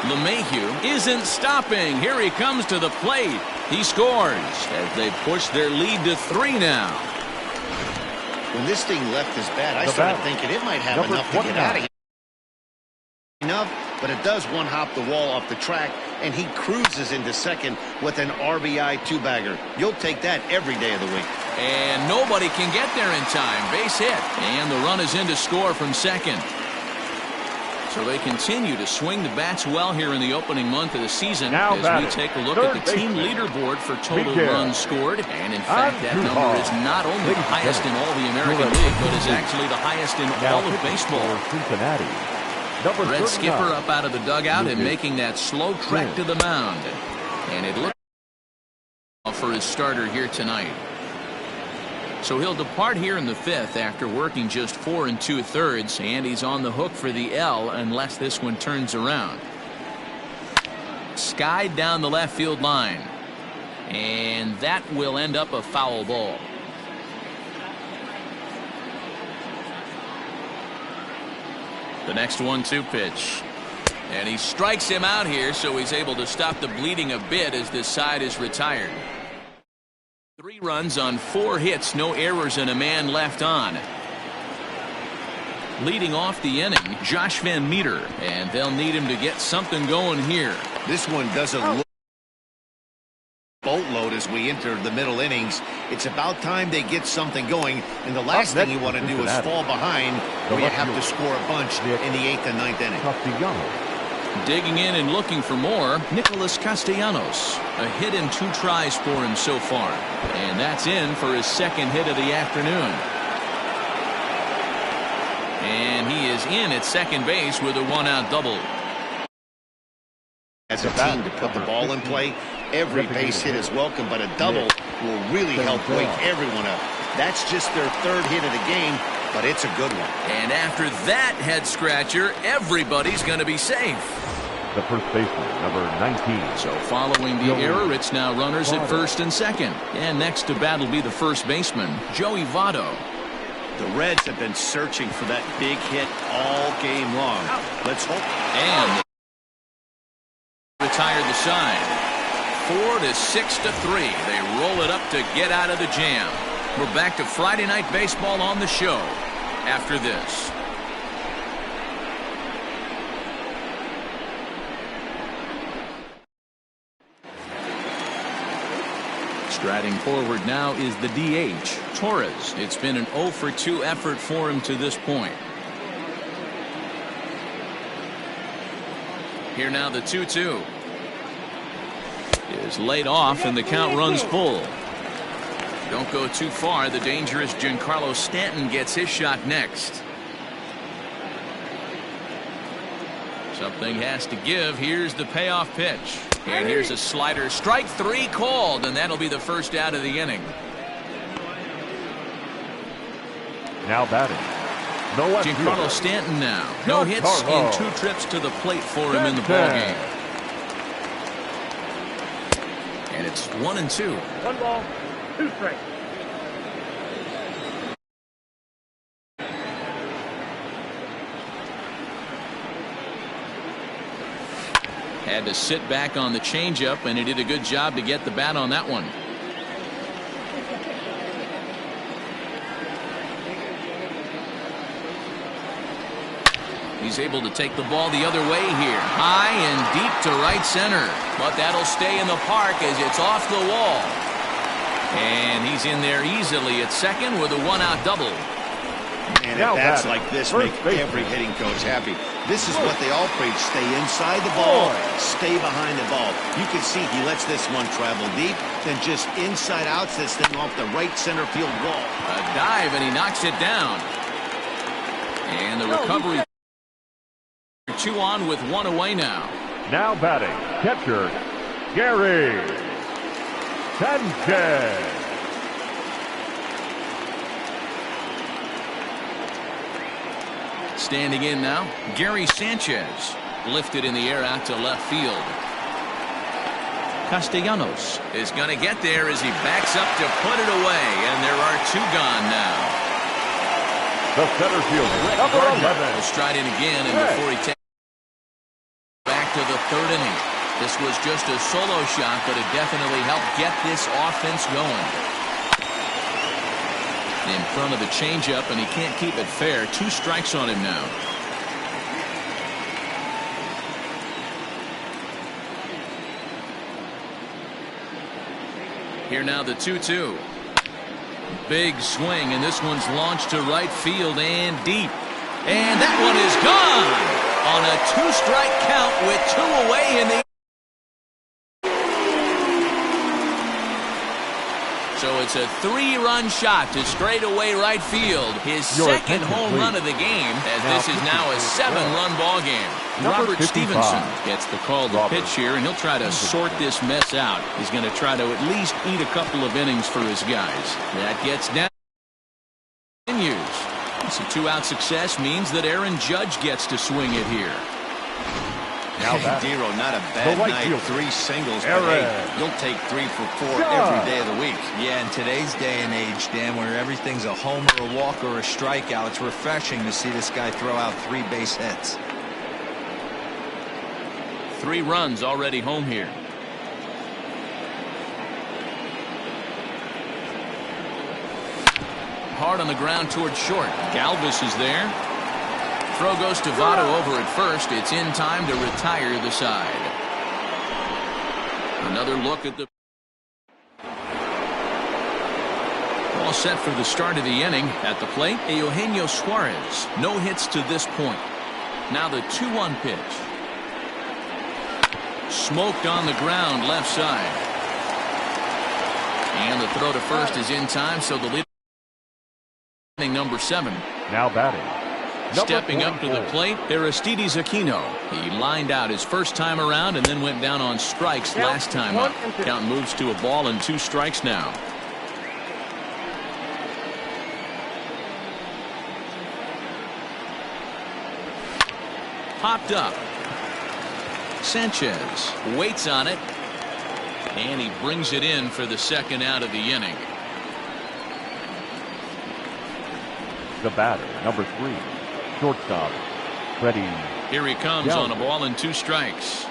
LeMahieu isn't stopping. Here he comes to the plate. He scores as they push their lead to 3 now. When this thing left his bat, I started thinking it might have enough to get out of here. But it does one-hop the wall off the track, and he cruises into second with an RBI 2-bagger. You'll take that every day of the week. And nobody can get there in time. Base hit. And the run is in to score from second. So they continue to swing the bats well here in the opening month of the season now as we take a look at the team leaderboard for total runs scored. And in fact, that number is not only the highest in all the American League, but is actually the highest in all of baseball. Cincinnati. Red skipper up out of the dugout and making that slow trek to the mound. And it looks for his starter here tonight. So he'll depart here in the 5th after working just 4 2/3, and he's on the hook for the L unless this one turns around. Skied down the left field line, and that will end up a foul ball. The next 1-2 pitch. And he strikes him out here, so he's able to stop the bleeding a bit as this side is retired. 3 runs on 4 hits, no errors, and a man left on. Leading off the inning, Josh Van Meter, and they'll need him to get something going here. This one doesn't look boatload as we enter the middle innings. It's about time they get something going, and the last thing you want to do is fall behind where you have to score a bunch in the 8th and 9th inning. Digging in and looking for more, Nicholas Castellanos. A hit and 2 tries for him so far. And that's in for his 2nd hit of the afternoon. And he is in at second base with a 1-out double. As a team to put the ball in play, every base hit is welcome, but a double will really help wake everyone up. That's just their 3rd hit of the game, but it's a good one. And after that head scratcher, everybady's going to be safe. The first baseman, number 19. So following the error, it's now runners at 1st and 2nd. And next to bat will be the first baseman, Joey Votto. The Reds have been searching for that big hit all game long. Let's hope. And retired the side. 4-6-3. They roll it up to get out of the jam. We're back to Friday Night Baseball on the show after this. Striding forward now is the DH, Torres. It's been an 0 for 2 effort for him to this point. Here now the 2-2 is laid off and the count runs full. Don't go too far. The dangerous Giancarlo Stanton gets his shot next. Something has to give. Here's the payoff pitch. And here's a slider. Strike 3 called, and that'll be the first out of the inning. Now batting, Giancarlo Stanton now. No hits in 2 trips to the plate for him in the ballgame. And it's 1-2. 1 ball, 2 strikes. Had to sit back on the changeup, and he did a good job to get the bat on that one. He's able to take the ball the other way here. High and deep to right center. But that'll stay in the park as it's off the wall. And he's in there easily at second with a 1-out double. And at bats like this make every hitting coach happy. This is what they all preach. Stay inside the ball, stay behind the ball. You can see he lets this one travel deep, then just inside outs this thing off the right center field wall. A dive, and he knocks it down. And the recovery. 2 on with 1 away now. Now batting, catcher, Gary Sanchez. Standing in now, Gary Sanchez. Lifted in the air out to left field. Castellanos is going to get there as he backs up to put it away, and there are 2 gone now. The center fielder, number 11. Will stride in again, and before he takes back to the 3rd inning. This was just a solo shot, but it definitely helped get this offense going. In front of the changeup, and he can't keep it fair. 2 strikes on him now. Here now the 2-2. Big swing, and this one's launched to right field and deep. And that one is gone on a 2-strike count with 2 away in the. So it's a 3-run shot to straightaway right field. His second home run of the game, as this is now a 7-run ball game. Robert Stevenson gets the call to pitch here, and he'll try to sort this mess out. He's going to try to at least eat a couple of innings for his guys. That gets down. Continues. It's a 2-out success means that Aaron Judge gets to swing it here. Now Dero, not a bad night. 3 singles, but hey, you'll take 3 for 4 every day of the week. Yeah, in today's day and age, Dan, where everything's a homer, a walk, or a strikeout, it's refreshing to see this guy throw out 3 base hits. 3 runs already home here. Hard on the ground toward short. Galvis is there. Throw goes to Votto over at first. It's in time to retire the side. Another look at the. All set for the start of the inning. At the plate, Eugenio Suarez. No hits to this point. Now the 2-1 pitch. Smoked on the ground left side. And the throw to first is in time, so the lead. Number 7. Now batting. Stepping up to the plate, Aristides Aquino. He lined out his first time around and then went down on strikes last time up. Count moves to a ball and 2 strikes now. Popped up. Sanchez waits on it, and he brings it in for the 2nd out of the inning. The batter, number 3, shortstop, Freddie. Here he comes on a ball and 2 strikes.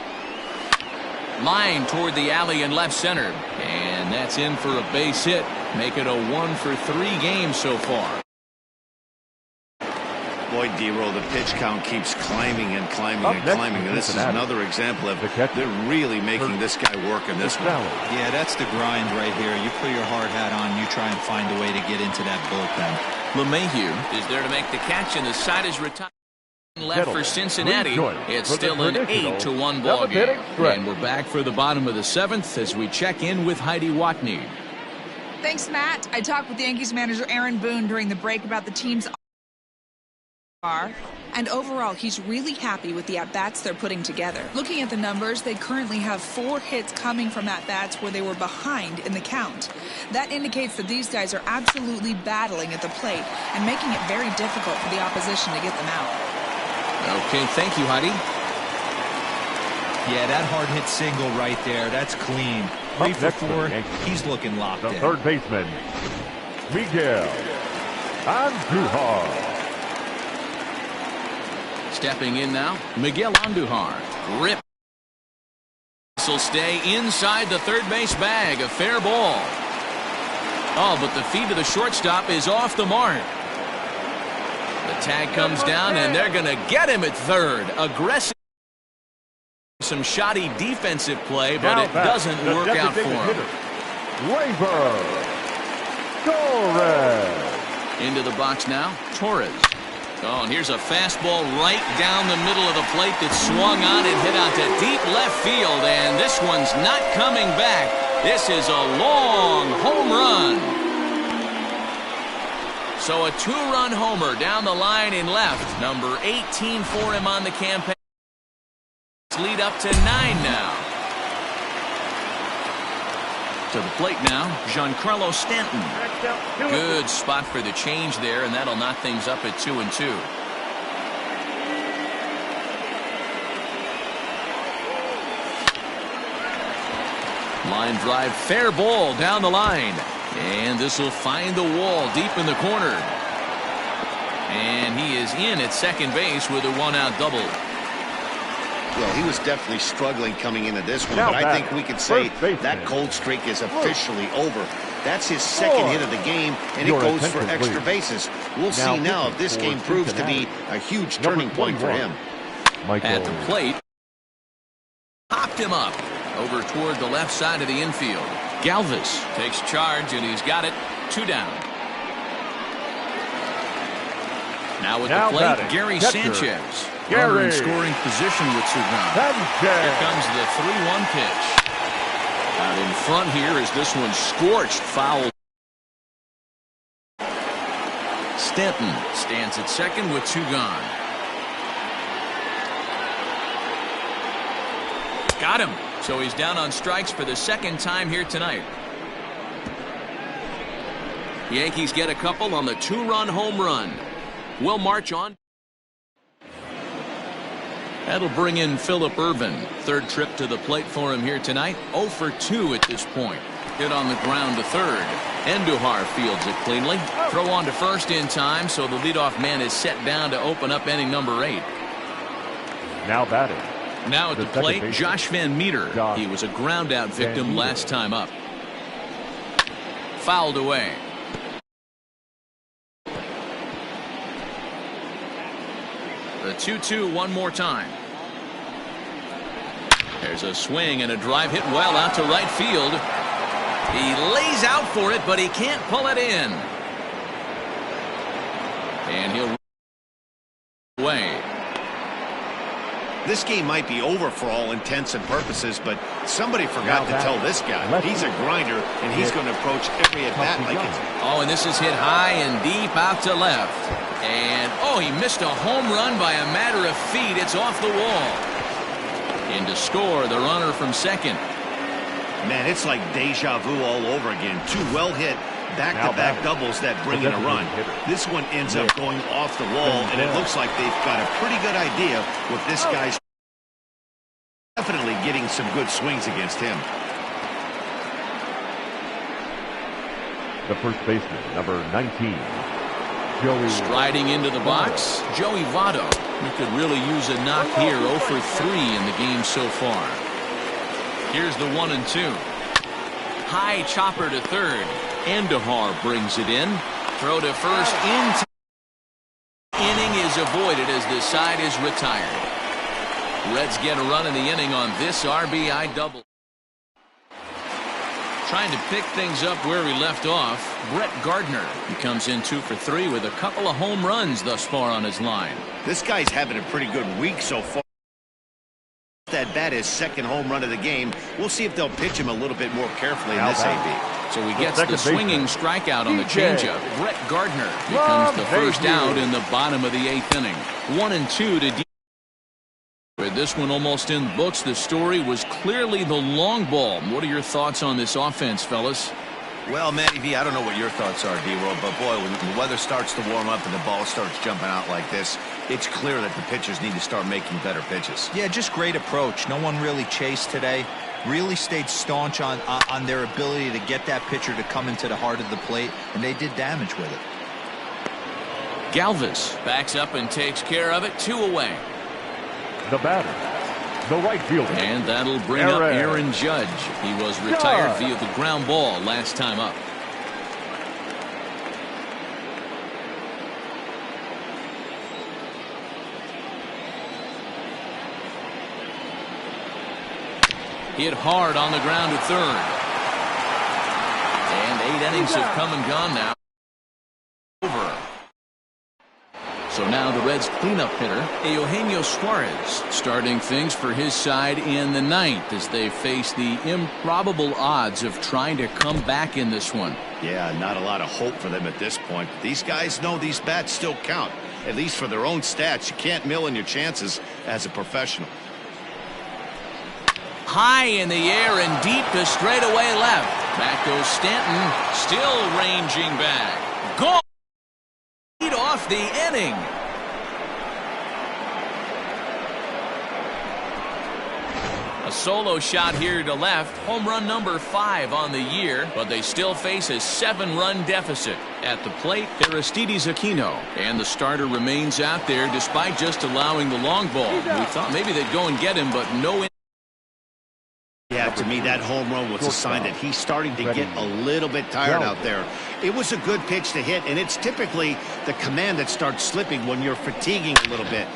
Line toward the alley in left center, and that's in for a base hit. Make it a 1 for 3 game so far. Boy, D-Roll, the pitch count keeps climbing and climbing and climbing. And this is another example of they're really making this guy work in this one. Yeah, that's the grind right here. You put your hard hat on, you try and find a way to get into that bullpen. LeMahieu is there to make the catch, and the side is retired. Left for Cincinnati. It's still an 8-1 ball game. And we're back for the bottom of the 7th as we check in with Heidi Watney. Thanks, Matt. I talked with Yankees manager Aaron Boone during the break about the team's and overall he's really happy with the at-bats they're putting together. Looking at the numbers, they currently have 4 hits coming from at-bats where they were behind in the count. That indicates that these guys are absolutely battling at the plate and making it very difficult for the opposition to get them out. Okay, thank you, Heidi. Yeah, that hard hit single right there, that's clean. 3 for 4, he's looking locked in. Third baseman, Miguel Andujar. Stepping in now, Miguel Andujar. Rip. This will stay inside the third base bag. A fair ball. Oh, but the feet of the shortstop is off the mark. The tag comes down, and they're going to get him at third. Aggressive. Some shoddy defensive play, but it doesn't work out for him. Torres. Into the box now, Torres. Oh, and here's a fastball right down the middle of the plate that swung on and hit out to deep left field, and this one's not coming back. This is a long home run. So a 2-run homer down the line in left. Number 18 for him on the campaign. Lead up to 9 now. To the plate now, Giancarlo Stanton. Good spot for the change there, and that'll knock things up at 2-2. Line drive, fair ball down the line. And this will find the wall deep in the corner. And he is in at second base with a 1-out double. Well, he was definitely struggling coming into this one, but I think we could say that cold streak is officially over. That's his second hit of the game, and it goes for extra bases. We'll see now if this game proves to be a huge turning point for him. At the plate, popped him up over toward the left side of the infield. Galvis takes charge, and he's got it. 2 down. Now with the plate, Gary Sanchez. Runner in scoring position with Sugan. Here comes the 3-1 pitch. Out in front here is this one scorched foul. Stanton stands at second with 2 gone. Got him. So he's down on strikes for the second time here tonight. The Yankees get a couple on the 2-run home run. We'll march on. That'll bring in Phillip Ervin. Third trip to the plate for him here tonight. 0 for 2 at this point. Hit on the ground to third. Andujar fields it cleanly. Throw on to first in time, so the leadoff man is set down to open up inning number 8. Now batting. Now at the plate, Josh Van Meter. He was a ground-out victim last time up. Fouled away. The 2-2 one more time. There's a swing and a drive hit well out to right field. He lays out for it, but he can't pull it in. And he'll away. This game might be over for all intents and purposes, but somebody forgot to tell this guy he's a grinder, and he's going to approach every at-bat like it's... Oh, and this is hit high and deep out to left. And, oh, he missed a home run by a matter of feet. It's off the wall. In to score, the runner from second. Man, it's like deja vu all over again. 2 well-hit back-to-back doubles that bring in a run. This one ends up going off the wall, and it looks like they've got a pretty good idea with this guy's definitely getting some good swings against him. The first baseman, number 19. Joey. Striding into the box, Joey Votto. He could really use a knock here. 0 for 3 in the game so far. Here's the 1-2. High chopper to third. Andujar brings it in. Throw to first inning is avoided as this side is retired. Reds get a run in the inning on this RBI double. Trying to pick things up where he left off, Brett Gardner. He comes in 2 for 3 with a couple of home runs thus far on his line. This guy's having a pretty good week so far. That bat is second home run of the game. We'll see if they'll pitch him a little bit more carefully in this AB. So he gets the swinging strikeout on the changeup. Brett Gardner becomes the first out in the bottom of the 8th inning. 1-2 to D. With this one almost in the books, the story was clearly the long ball. What are your thoughts on this offense, fellas? Well, Matty V, I don't know what your thoughts are, D-Roll, but boy, when the weather starts to warm up and the ball starts jumping out like this, it's clear that the pitchers need to start making better pitches. Yeah, just great approach. No one really chased today. Really stayed staunch on their ability to get that pitcher to come into the heart of the plate, and they did damage with it. Galvis backs up and takes care of it. 2 away. The batter, the right fielder. And that'll bring up Aaron Judge. He was retired via the ground ball last time up. Hit hard on the ground to third. And 8 innings have come and gone now. Over. So now the Reds cleanup hitter, Eugenio Suarez, starting things for his side in the 9th as they face the improbable odds of trying to come back in this one. Yeah, not a lot of hope for them at this point. These guys know these bats still count, at least for their own stats. You can't mill in your chances as a professional. High in the air and deep to straightaway left. Back goes Stanton, still ranging back. Gone. Lead off the inning. A solo shot here to left. Home run number 5 on the year, but they still face a 7-run deficit. At the plate, Aristides Aquino, and the starter remains out there despite just allowing the long ball. We thought maybe they'd go and get him, but no. Yeah, to me, that home run was a sign that he's starting to get a little bit tired out there. It was a good pitch to hit, and it's typically the command that starts slipping when you're fatiguing a little bit.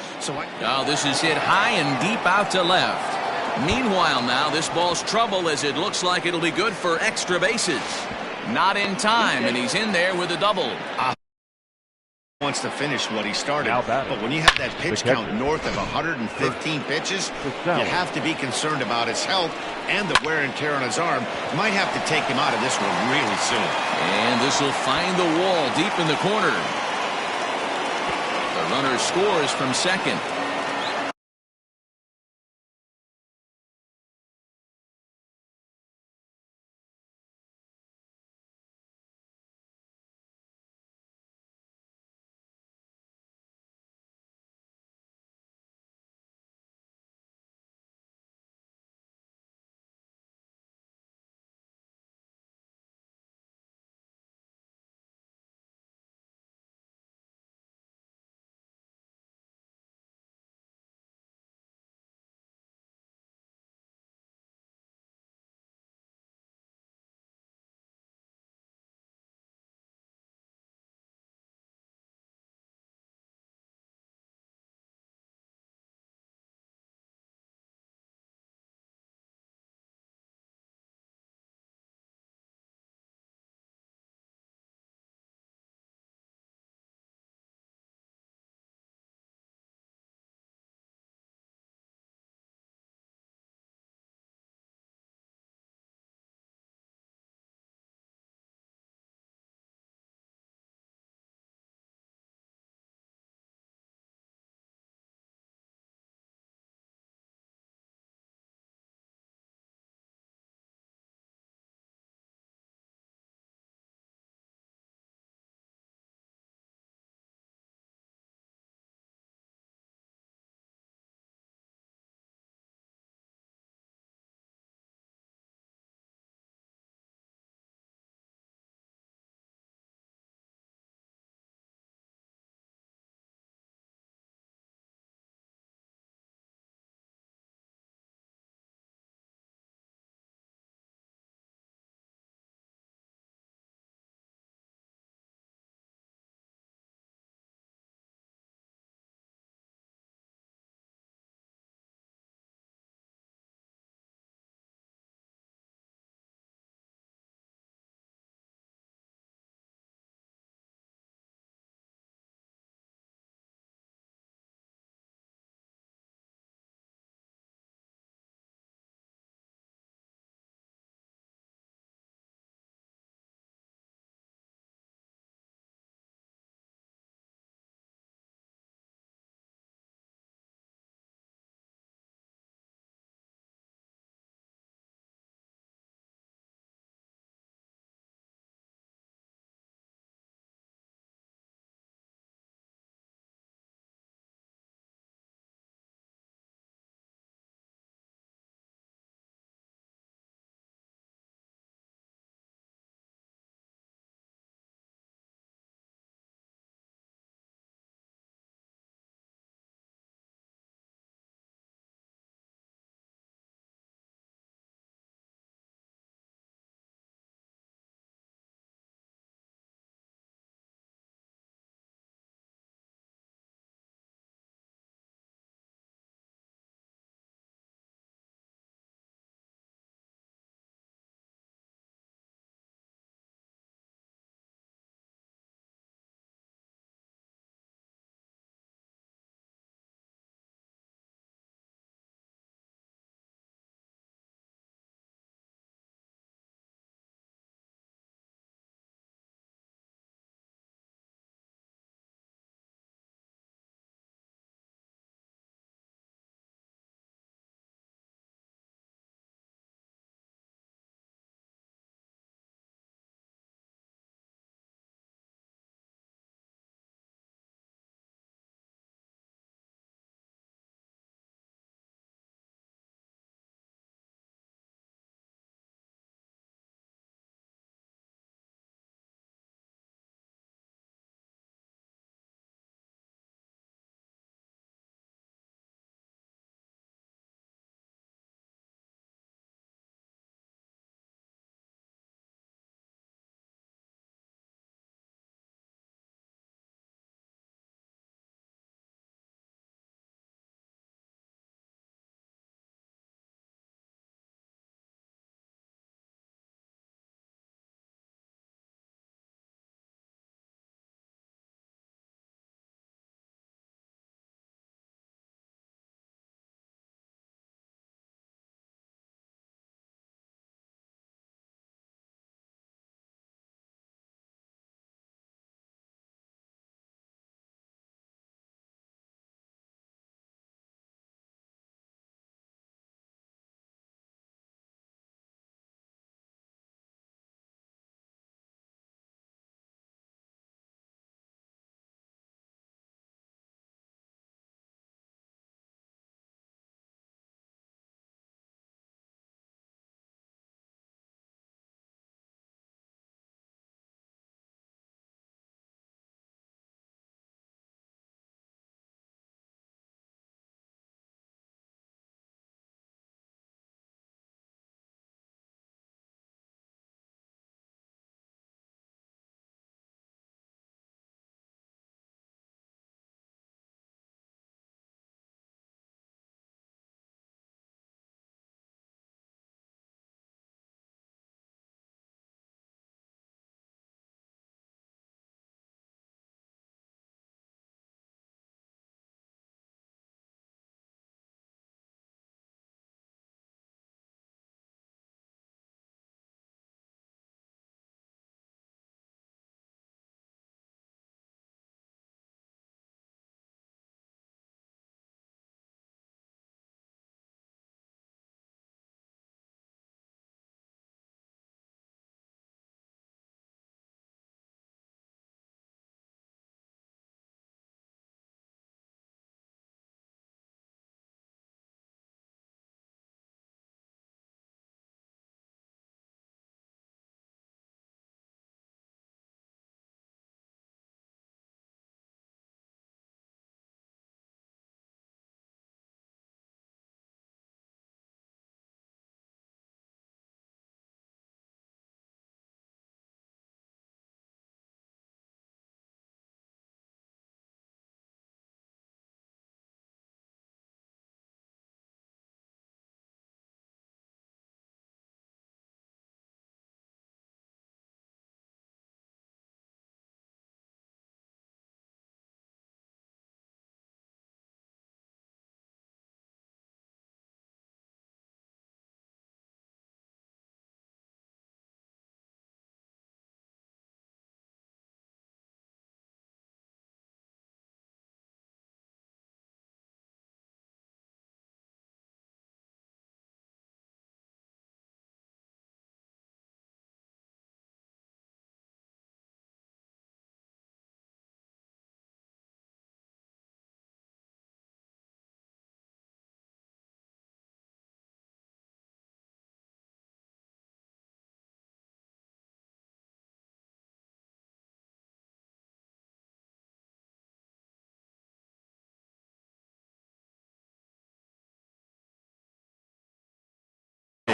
Oh, this is hit high and deep out to left. Meanwhile, now this ball's trouble as it looks like it'll be good for extra bases. Not in time, and he's in there with a double. Wants to finish what he started, but when you have that pitch count north of 115 pitches, you have to be concerned about his health and the wear and tear on his arm. You might have to take him out of this one really soon. And this will find the wall deep in the corner. The runner scores from second.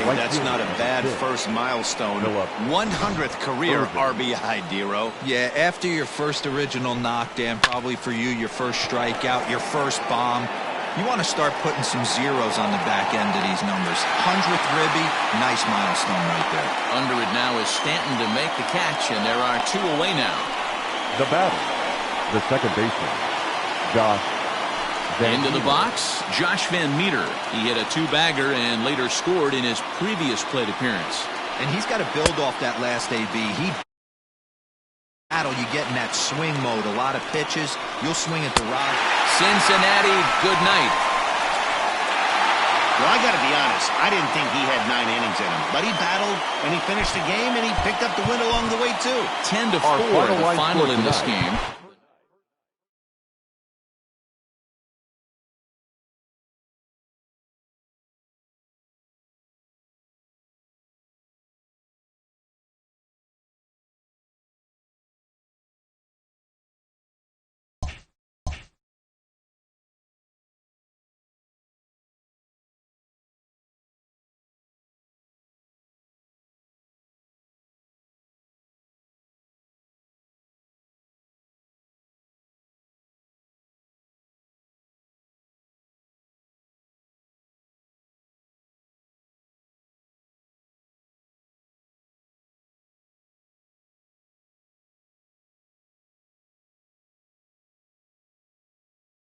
Hey, that's not a bad first milestone. 100th career RBI, Dero. Yeah, after your first original knockdown, probably for you, your first strikeout, your first bomb, you want to start putting some zeros on the back end of these numbers. 100th ribby, nice milestone right there. Under it now is Stanton to make the catch, and there are 2 away now. The batter, the second baseman, Josh Van Into the Meter. box, Josh Van Meter. He hit a 2-bagger and later scored in his previous plate appearance. And he's got to build off that last AB. You get in that swing mode. A lot of pitches. You'll swing at the rod. Cincinnati, good night. Well, I got to be honest. I didn't think he had 9 innings in him. But he battled, and he finished the game, and he picked up the win along the way, too. 10-4, Our final the line final score in this tonight. game.